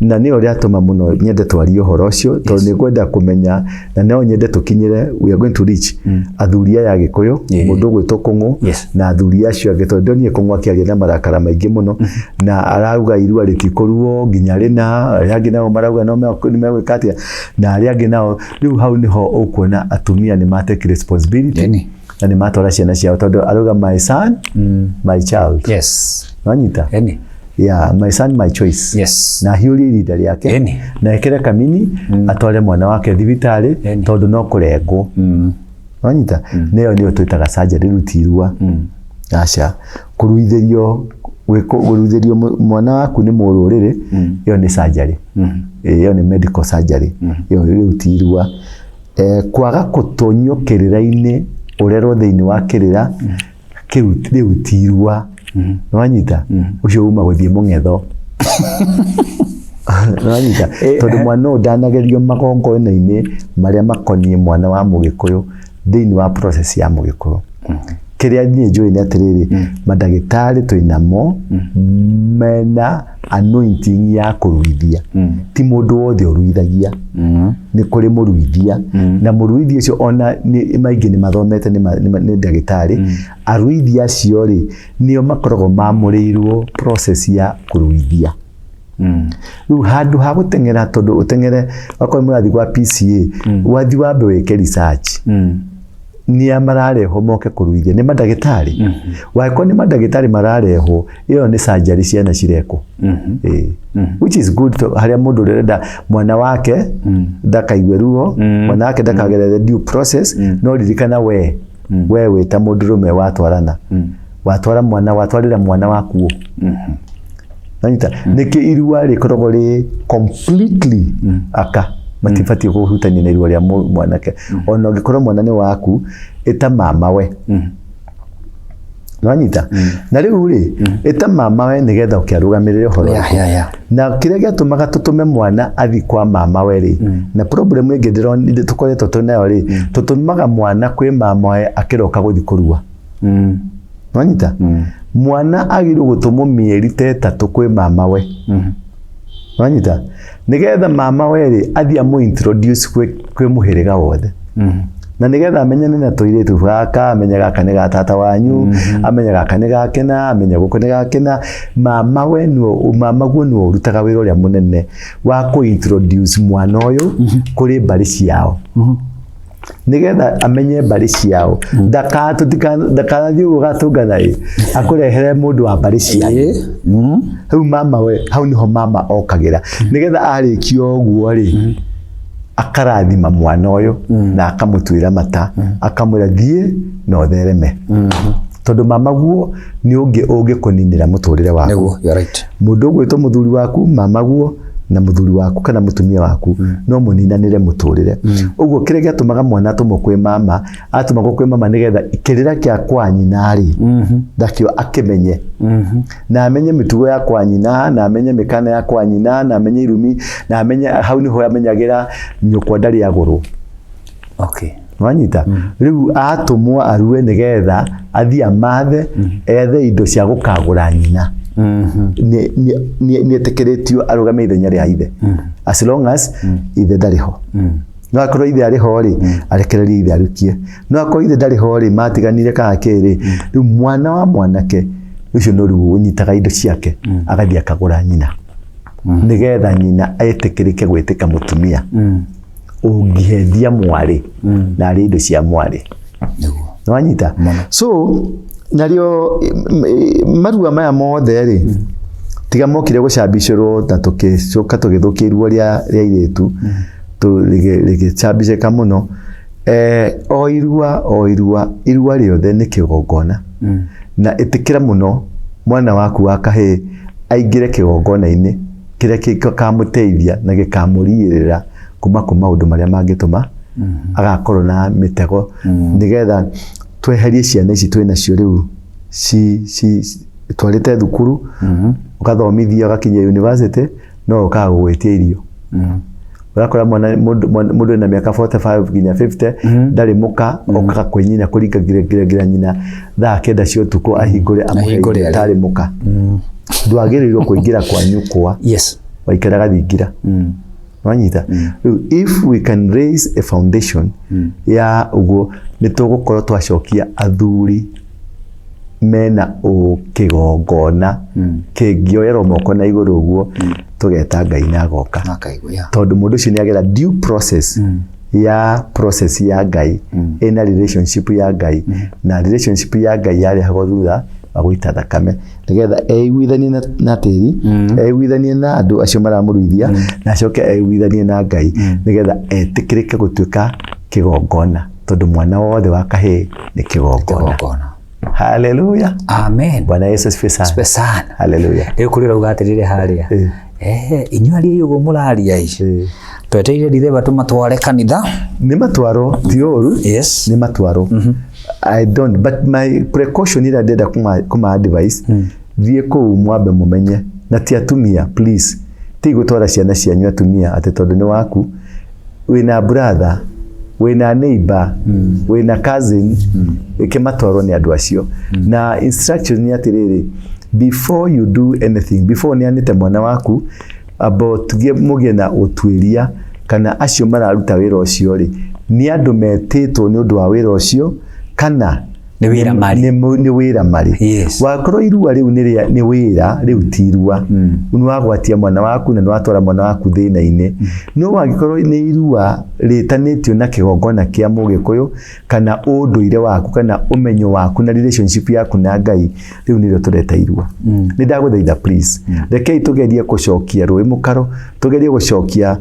na nĩ ũrĩa atũma mũno nyende twarie ũhoro ũcio, tondũ nĩ ngwenda kũmenya, na no nyende tũkinyĩre, we are going to reach athuri aya Gĩkũyũ, mũndũ ũgwĩtwo Kũng'ũ, na athuri acio angĩ, tondũ ndionire Kũng'ũ akĩaria na marakara maingĩ mũno, na arauga irua rĩtikũruo nginya rĩna, arĩa angĩ nao marauga no megwĩka atĩa, na arĩa angĩ nao, rĩu hau niho ũkuona atumia nĩ matake responsibility. Na nĩ matwara ciana ciao, tondũ arauga my son, my child. Wanyita? Yeah, my son, my choice. Na hiũrie irinda rĩake, na ekĩre kamini, atware mwana wake thibitarĩ, tondũ no kũrengwo. Wanyita? Nĩyo nĩyo twĩtaga surgery, rĩu ti irua. Aca, kũruithĩrio mwana waku nĩ mũrũrĩrĩ, ĩyo nĩ surgery. Ĩyo nĩ medical surgery. Ĩyo rĩu ti irua. Kwaga gũtonyio kĩrĩra-inĩ, urerwo thiini wa kirira riu ti irua. Nwanyita? Ucio uma guthie mung'etho. Nwanyita? Tondu mwana ndanagerio magongona-inĩ maria makonie mwana wa Mugikuyu thiini wa process ya Mugikuyu. Kiria niĩ njũĩ nĩ atĩrĩrĩ, mandagĩtarĩ twĩnamo mena anointing ya kũruithia. Ti mũndũ wothe ũruithagia, nĩ kũrĩ mũruithia, na mũruithia ũcio ona maingĩ nĩ mathomete nĩ ndagĩtarĩ. Aruithia acio rĩ, nĩo makoragwo mamũrĩirwo process ya kũruithia. Rĩu handũ ha gũteng'era, tondũ ũteng'ere wakorwo mũrathiĩ gwa PCA, wathi wambe wĩke research. Ni amarareho moke kũruithia nĩ mandagĩtarĩ. Wakorwo nĩ mandagĩtarĩ marareho, ĩyo nĩ surgery ciana cirekwo. Which is good, harĩa mũndũ ũrenda mwana wake ndakaigue ruo, mwana wake ndakagerere due process, no ririkana we wĩta mũndũrũme watwarĩra mwana waku. Nanyita? Nĩkĩ irua rĩkoragwo rĩ completely aka matibatiĩ kũhutania na irua rĩa mwanake. Ona ũngĩkorwo mwana nĩ waku, ĩta mama we. Nwanyita? Na rĩu rĩ, ĩta mama we nĩgetha ũkĩarũgamĩrĩre ũhoro. Na kĩrĩa gĩatũmaga tũtũme mwana athi kwa mama we rĩ, na problem ĩngĩ ndĩrona tũkoretwo twĩnayo rĩ, tũtũmaga mwana kwĩ mama we akĩroka gũthi kũrua. Nwanyita? Mwana agĩrĩirwo gũtũmwo mĩeri ta 3 kwĩ mama we. Wanyita? Nigetha mama weri athi introduce kwĩ mũhĩrĩga wothe. Na nigetha amenyane na tũirĩtu gaka, amenye gaka nĩ ga tata wanyu, amenye gaka nĩ gakena, amenye gũkũ nĩ gakena. Mama guo nĩwe ũrutaga wĩra ũrĩa mũnene wa kũ-introduce mwana ũyũ kũrĩ mbarĩ ciao. Nigetha amenye mbarĩ ciao. Ndakanathiĩ gũgatũngana akũrehere mũndũ wa mbarĩ ciao. Hau niho mama okagĩra. Nigetha arĩkia ũguo rĩ, akarathima mwana ũyũ na akamũtuĩra mata, akamwĩra thiĩ na ũthereme. Tondũ mama guo nĩ ũngĩkũninĩra mũtũrĩre waku. Mũndũ ũgwĩtwo mũthuri waku, mama guo na mũthuri waku kana mũtumia waku no mũninanĩre mũtũrĩre. Ũguo kĩrĩa gĩatũmaga mwana atũmwo kwĩ mama, atũmagwo kwĩ mama nĩgetha kĩrĩra kĩa kwa nyina rĩ, ndakĩo akĩmenye. Na amenye mĩtugo ya kwa nyina, na amenye mĩkana ya kwa nyina, na amenye irumi, na amenye hau nĩho amenyagĩra nyũkwa ndarĩ agũrũ. Wanyita? Rĩu atũmwo arue nĩgetha athi amathe, ethe indo cia gũkagũra nyina. Nĩ etĩkĩrĩtio arũgame ithenya rĩa ithe, as long as ithe ndarĩ ho. No akorwo ithe arĩ ho rĩ, arekererie ithe arukie. No akorwo ithe ndarĩ ho rĩ, matiganire kana kĩrĩ, rĩu mwana wa mwanake ũcio no rĩu ũnyitaga indo ciake agathiĩ akagũra nyina. nigetha nyina etikirike gwitika mutumia ungihendia mwari na ari indo cia mwari nwanyita so nario marua maya mothe ri tiga mokire gucambicirwo na tukicoka tugithukirwo ria iritu rigicambiceka muno o irua riothe ni kigongona na itikira muno mwana waku wakahe aingire kigongona-ini kiria gikamuteithia na gikamuriirira kuma maundu maria mangituma agakorwo na mitego nigetha tweherie ciana ici twina cio riu twarite thukuru ukathomithia ugakinyia university no ukagugwitia irio urakora mundu na miaka 45 nginya 50 ndari muka okaga kwinyina kuringa nyina thaa kenda cio tuko ahingure amuhe tari muka ndwagirirwo kuingira kwa nyukwa waikaraga thingira wanyita if we can raise a foundation ya ugo nitugukorwo twacokia athuri mena ukigongona kingioyerwo moko na iguru uguo tugeta Ngai na goka tondu mundu ucio ni agera due process ya process ya Ngai ina relationship ya Ngai na relationship ya Ngai yari hago thutha agwita thakame nigetha eigwithanie na tiri eigwithanie na andu acio maramuruithia na acoke eigwithanie na Ngai nigetha etikirike gutuika kigongona tondu mwana wothe wa kahe ni kigongona. Hallelujah. Amen. Bwana Yesu spesana. Hallelujah. Kurira ugatirire haria. Inyuari yugo muraria ici. Tweteire ndithe tumatware kanitha. Ni matwaro tioru. Yes. Ni matwaro. I don't, but my precaution ira ndenda kuma advice. Thie ku mwambe mumenye na ti atumia please. Ti gutwara ciana cianyu atumia ate tondu ni waku. Wina brother, wina neighbor, wina cousin, ikimatwaro ni andu acio. Na instructions ni atiriri, before you do anything, before ni anite mwana waku about mugie na utwiria kana acio mararuta wira ucio ri ni andu metitwo ni undu wa wira ucio kana ni wira mari ni wira mari wakorwo irua riu ni wira riu tirua ni wagwatia mwana waku na ni watwara mwana waku thina-ini no wagikorwo ni irua ritanitio na kigongona kia Mugikuyu kana unduire waku kana umenyo waku na relationship yaku na Ngai riu nirio tureta irua ni ndaguthaitha please rekei tugerie gucokia rui mukaro tugerie gucokia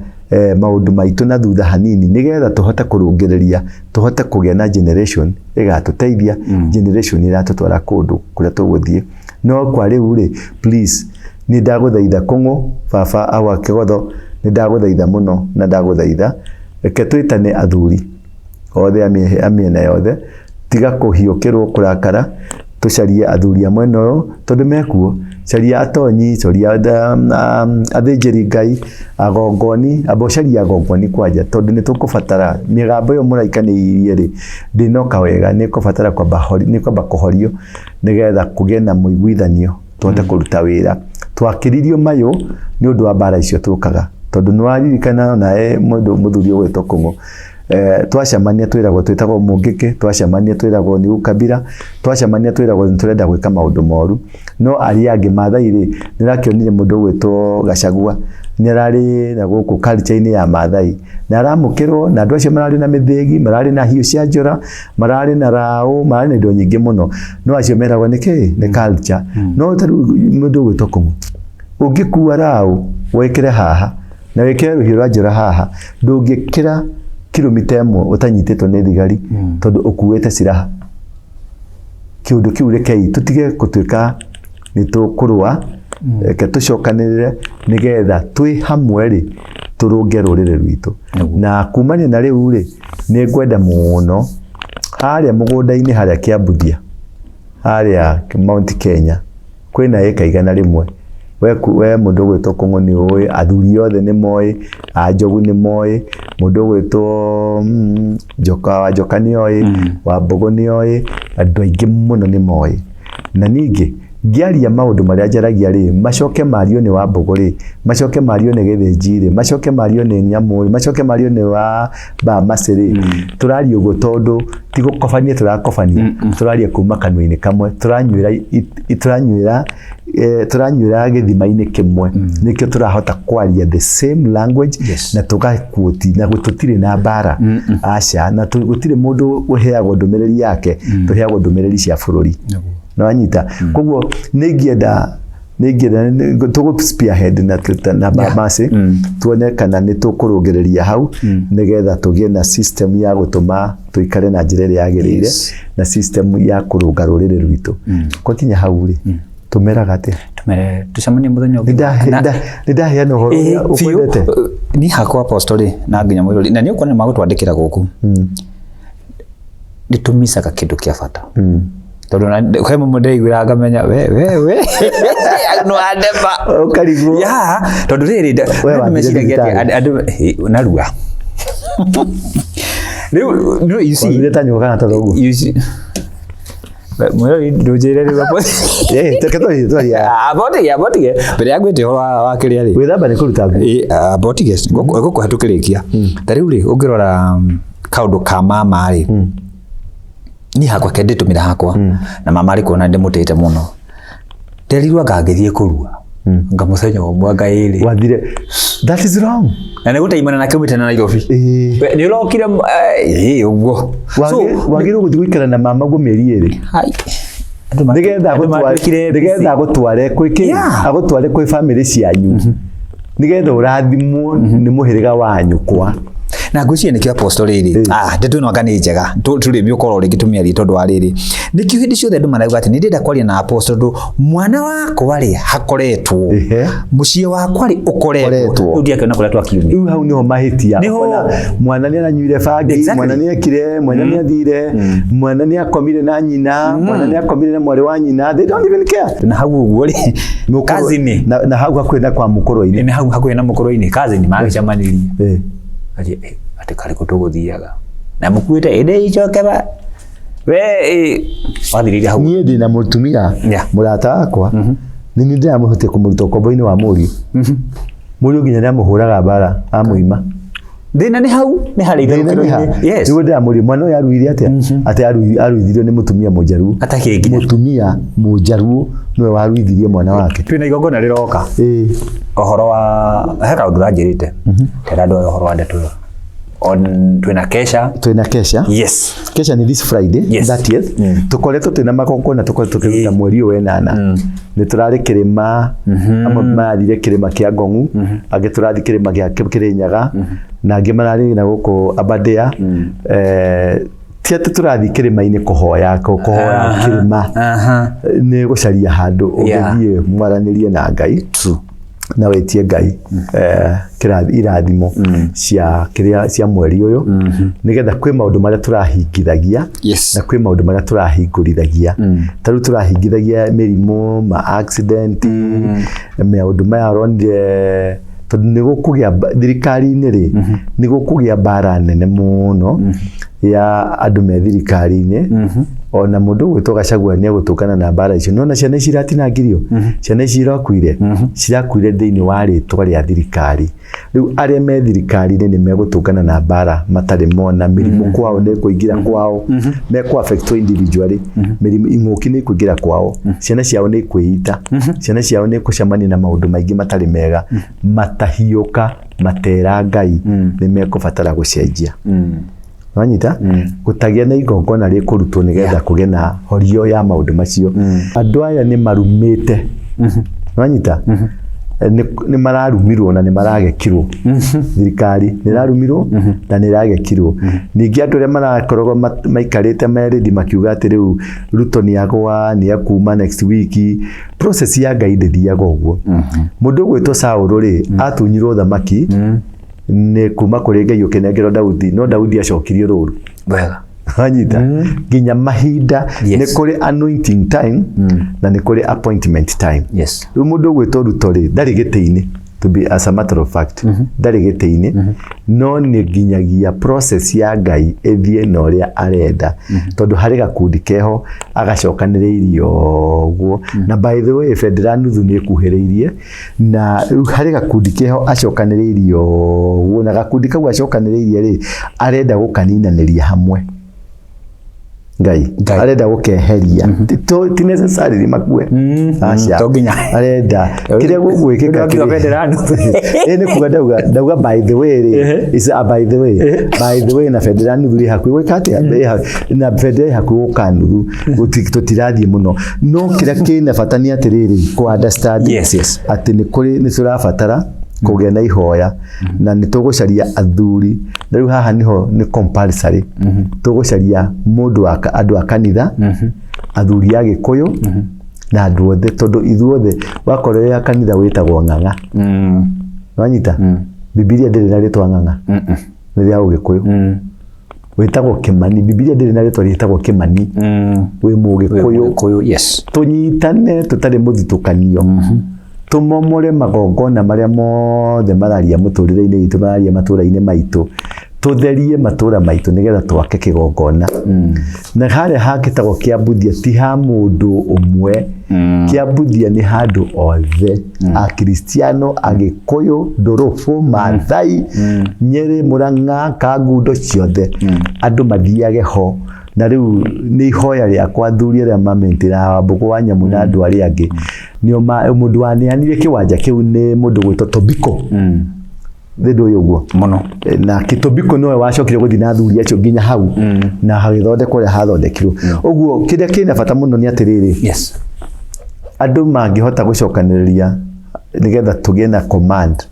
maundu maitu na thutha hanini nigetha tuhote kurungireria tuhote kugia na generation igatuteithia generation iratutwara kundu kuria tuguthie no kwa riu ri please ni ndaguthaitha kungu baba awa kigotho ni ndaguthaitha muno na ndaguthaitha reke twitane athuri othe amiena yothe tiga kuhiukirwo kurakara tucarie athuri amwe no tondu mekuo caria atonyi caria athinjiri Ngai agongoni abocaria agongoni kwanja tondu ni tukubatara migambo yo muraikanirie ri ndinoka wega ni kubatara kwamba kuhorio nigetha kugie na muiguithanio tuhote kuruta wira twakiririo mayo ni undu wa bara icio tukaga tondu ni waririkana nae muthuri gwetwo Kungu twacemania twiragwo twitagwo Mungiki twacemania twiragwo ni Ukabira twacemania twiragwo turenda gwika maundu moru no ari angi Maathai ri nirakionire mundu gwitwo Gachagua nirari na guku culture-ini ya Maathai na aramukirwo na andu acio marari na mithigi marari na hiu cia njora marari na rao marari na indo nyingi muno no acio meragwo niki ni culture no taru mundu gwitwo Kungu ungikuwa rao wekire haha na wekire ruhiro rwa njora haha ndungikira kilomita ĩmwe utanyitĩtwo nĩ thigari tondu ukuĩte ciraha kiundu kiu rekei tutige gutuika ni tukurwa ke tucokanirire nigetha twi hamwe ri turunge rurire rwitu na kumania na riu ri ni ngwenda muno haria mugunda-ini haria Kiambuthia haria Mount Kenya kwina eka igana rimwe we mundu gwitwo Kungu ni oi athuri othe ni moi Njogu ni moi mundu gwitwo Joka ni oi Wambugu ni oi andu aingi muno ni moi na ningi ngiaria maundu maria njaragia ri macoke mario ni Wambugu ri macoke mario ni Githinji ri macoke mario ni Nyamu ri macoke mario ni wa Bamasi ri turaria ugo tondu tigukobania turakobania turaria kuma kanua-ini kamwe turanywira turanyura githima-ini kimwe nikio turahota kwaria the same language na tugakuoti na gututire na bara aca na gutire mundu uheagwo ndumiriri yake tuheagwo ndumiriri cia bururi na wanyita koguo ningienda tugu spearhead na babase tuone kana ni tukurugereria hau nigetha tugie na system ya gutuma tuikare na njira ĩrĩa yagĩrĩire na system ya kurunga rurĩrĩ rwitũ kokinya hau ri tumeraga ate tucemanie muthenya ũngĩ nĩndahea ũhoro ũkwendete ni hakwa apostoli na nginya mwĩrori na nĩ ũkuona magũtwandĩkĩra gũkũ nĩtũmicaga kĩndũ kĩa bata tondu kwa mũndũ ndaiguaga ngamenya we no andeba ukarigwo ya tondu riri meciragia andu narua no you see wile tanyo kana tadogo you see mwĩrori ndũnjĩre rĩu hapo teketoria abotige mbere ya gwĩte horo wa kĩrĩa rĩ wĩthamba nĩ kũruta abotige gũkũ hatũkĩrĩkia ta rĩu rĩ ũngĩrora kaũndũ ka mama rĩ ni hakwa kende tumira hakwa na mama ari kuona ndimutete muno nderirwa ngagithie kurua ngamuthenya omwe ngairi wathire that is wrong na ne gutaimana na kimwite na Nairobi ni urokire uguo wagirwo guthi gwikara na mama gwo meri eri hai nigetha gutware kwiki agutware kwi family cianyu nigetha urathimwo ni muhiriga wanyu kwa na ngwĩciria nĩkĩo apostoli rĩ ndetu no ngani njega tũrĩ mĩũkoro rĩngĩ tũmĩarie tondũ wa rĩrĩ nĩkĩo hĩndĩ ciothe andũ marauga atĩ nĩndĩrenda kwaria na apostoli mwana wakwa rĩ hakoretwo mũciĩ wakwa rĩ ũkoretwo rĩu ndiakĩona kũrĩa twakiumire rĩu hau nĩho mahĩtia mwana nĩ aranyuire bangi mwana nĩ ekire mwana nĩ athire mwana nĩ akomire na nyina mwana nĩ akomire na mwarĩ wa nyina they don't even care na hau ũguo rĩ kazini na hau hakuhĩ na kwa mũkũrũ-inĩ nĩ hau hakuhĩ na mũkũrũ-inĩ kazini magĩcemanirie ati kari kutuguthiaga na mukuite ende icoke ba we wathiriria hau niĩ ndina mũtumia mũrata wakwa nĩ nĩ ndĩramũhote kũmũruta ũkombo-inĩ wa mũriũ mũriũ nginya nĩamũhũraga mbara amũima thĩna nĩ hau nĩ harĩ itherũkĩro-inĩ yes nĩguo ndĩramũria mwana ũyũ aruire atĩa atĩ aruithirio nĩ mũtumia mũnjaruo mũtumia mũnjaruo nĩwe waruithirie mwana wake twĩna igongona rĩroka ũhoro wa he kaũndũ ũranjĩrĩte tera andũ ũhoro wa ndeto twĩna kesha yes kesha ni this Friday 30th tukoretwo twĩna magongona tukoretwo tũkĩruta mweri ũyũ wenana nĩ tũrarĩ kĩrĩma amwe mathire kĩrĩma kĩa Ngong'u angĩ tũrathi kĩrĩma gĩa Kĩrĩnyaga na angĩ mararĩ na gũkũ Aberdare ti atĩ tũrathi kĩrĩma-inĩ kũhoya kĩrĩma nĩ gũcaria handũ ũngĩthiĩ mwaranĩrie na Ngai na wetie Ngai irathimo cia mweri ũyũ nigetha kwĩ maũndũ marĩa tũrahingithagia na kwĩ maũndũ marĩa tũrahingũrithagia ta rĩu tũrahingithagia mĩrimũ ma accident maũndũ maya ũronire tondũ nĩ gũkũgĩa thirikari-inĩ rĩ nĩ gũkũgĩa mbara nene mũno ya andũ me thirikari-inĩ ona mũndũ gwĩtwo Gachagua nĩ egũtũkana na mbara icio nona ciana ici iratinangirio ciana ici irakuire thĩinĩ wa rĩtwa rĩa thirikari rĩu arĩa me thirikari-inĩ nĩ megũtũkana na mbara matarĩ mona mĩrimũ kwao nĩ kũingĩra kwao mekũ affect individually mĩrimũ ing'ũki nĩ kũingĩra kwao ciana ciao nĩ kwĩita ciana ciao nĩ kũcemania na maũndũ maingĩ matarĩ mega matahiũka matera Ngai nĩ mekũbatara gũcenjia wanyita gutagia na igongona rĩkũrutwo nĩgetha kũgĩe na horio ya maũndũ macio andũ aya nĩ marumĩte wanyita nĩ mararumirwo na nĩ maragekirwo thirikari nĩ rarumirwo na nĩ ragekirwo ningĩ andũ arĩa marakoragwo maikarĩte merĩndi makiuga atĩ rĩu Ruto nĩ akuma next week process ya Ngai ndĩthiaga ũguo mũndũ gwĩtwo Saũlũ rĩ atunyirwo thamaki nĩ kuma kũrĩ Ngai ũkĩnengerwo Daudi no Daudi acokirio rũru wega wanyita nginya mahinda nĩ kũrĩ anointing time na nĩ kũrĩ appointment time rĩu mũndũ gwĩtwo Ruto rĩ ndarĩ gĩtĩ-inĩ to be as a matter of fact ndarĩ gĩtĩ-inĩ no nĩ nginyagia process ya Ngai ĩthiĩ na ũrĩa arenda tondũ harĩ gakundi keho agacokanĩrĩirio ũguo na by the way Federal nuthu nĩ ĩkuhĩrĩirie na harĩ gakundi keho acokanĩrĩirio ũguo na gakundi kau acokanĩrĩirie rĩ arenda gũkaninanĩria hamwe Ngai arenda gukeheria ti necessary makue acha arenda kiria gugwikika kiria federal ni kuga ndauga by the way is a by the way na federal nthuri hakui wikate na federal hakui ukanuthu tutirathie muno no kiria kina fatani atiriri ku understand ati ni kuri ni turafatara kugea na ihoya na ni tugucaria athuri riu haha niho ni compulsory tugucaria mundu andu akanitha athuri a Gikuyu na andu othe tondu ithuothe wakorwo ya kanitha witagwo ng'ang'a wanyita Biblia ndiri na ritwa ng'ang'a ni ya Gikuyu witagwo Kimani Biblia ndiri na ritwa ritagwo Kimani wi Mugikuyu tunyitane tutari muthitukanio tumomore magongona maria mothe mararia muturire-ini witu mararia matura-ini maitu tutherie matura maitu nigetha twake kigongona na hare hakitagwo Kiambuthia ti ha mundu umwe Kiambuthia ni handu othe a Kristiano a Gikuyu Ndorofu Maathai Nyeri Murang'a Kangundo ciothe andu mathiage ho na riu ni ihoya riakwa athuri aria mamentira Wambugu wa Nyamu na andu aria angi nio mundu waneanire kiwanja kiu ni mundu gwitwo Tobiko thindo uguo muno na Kitobiko nowe wacokire guthi na athuri acio nginya hau na hagithondekwo ria hathondekirwo uguo kiria kina bata muno ni atiriri andu mangihota gucokaniriria nigetha tugie na command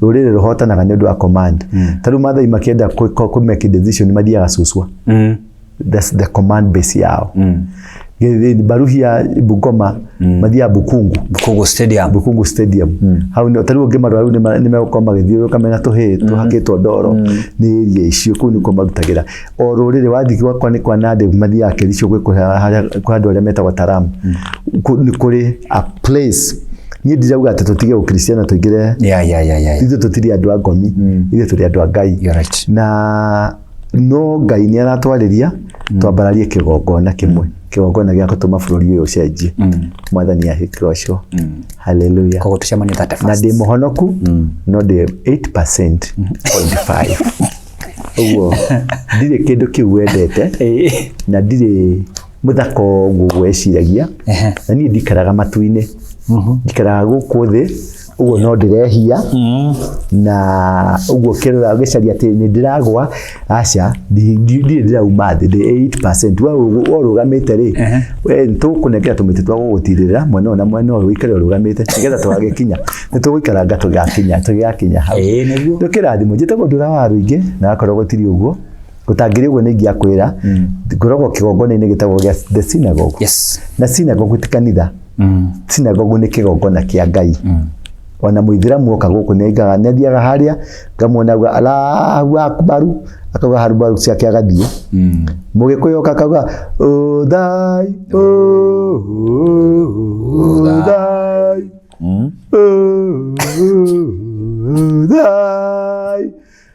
rurire ruhotanaga ni undu wa command taru mathai makienda ku make decision mathiaga Suswa that's the command base yao Baruhia Bungoma mathia Bukungu Stadium hau no taru ngema rau ni megukoma githiro kamena tuhe tuhakitwo ndoro ni iria icio ku ni ko marutagira o rurire wathiki wakwa ni kwa nade mathia Kericho gwe kwa andu aria metagwo Taram ni kuri a place ni ndiraga ati tutige ukristiana tuigire ithu tutiri andu a ngomi ithu turi andu a Ngai na no Ngai ni aratwariria twambararie kigongona kimwe kigongona gia gutuma bururi uyu ucenjie mwathani ahikroco haleluya kogo tucemania 31 na ndi muhonoku no ndi 8.5 uguo ndire kindu kiu wendete na ndire muthako gugweciragia na ni ndikaraga matu-ini ndikaraga guku thi uguo no ndirehia na uguo kirora gicaria ati ni ndiragwa aca ndirauma thi ndi 8% wa urugamite ri we ntukunengera tumiti twa gugutirira mwena ona mwena wikare urugamite nigetha twagikinya nituguikaranga tugiakinya hau tukirathimo njitagwo ndura wa ruingi na akorwo gutiri uguo gutangiri uguo ni ngiakwira ngoragwo kigongona-ini gitagwo gia the synagogue na synagogue ti kanitha synagogue ni kigongona kia Ngai ona muithiramu oka guku nengaga nethiaga haria ngamwona auga Allahu Akbar akauga harubaru ciake agathie Mugikuyu oka akauga thai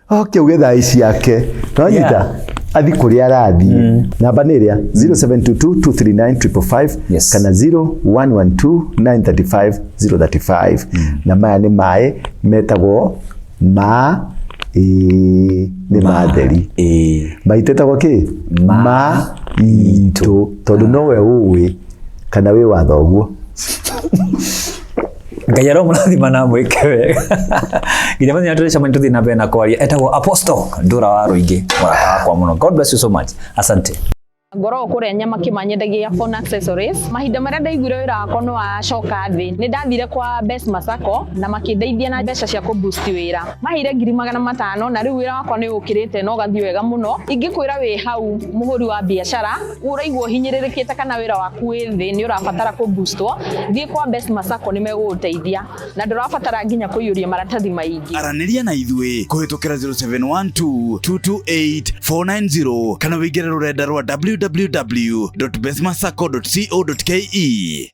akiuge thai ciake twanyita athi kuria arathi namba ni ria 0722239555 kana 0112935035 na maya ni mai metagwo ni matheri maitetagwo ki itu tondu nowe uwi kana wi wathoguo Ngai aromuthima na mwike wega nginya mathina turecemania tuthi na mbere na kwaria etagwo Apostle Ndura wa Ruingi kwa muno. God bless you so much. Asante. Ngoro kuria nyama kimanyendagia phone accessories mahinda maria ndaiguire wira wakwa no acoka thi ni ndathire kwa Best Masako na makindeithia na mbeca cia ku boost wira mahire 500,000 na riu wira wakwa ni ukirite no gathi wega muno ingikwira wi hau muhuri wa biashara uraigwo hinyiririkite kana wira waku wi thi ni urabatara ku boostwo thie kwa Best Masako ni meguteithia na ndurabatara nginya kuyuria maratathi maingi araniria na ithui kuhitukira 0712228490 kana wigire rurenda rwa www.bestmasako.co.ke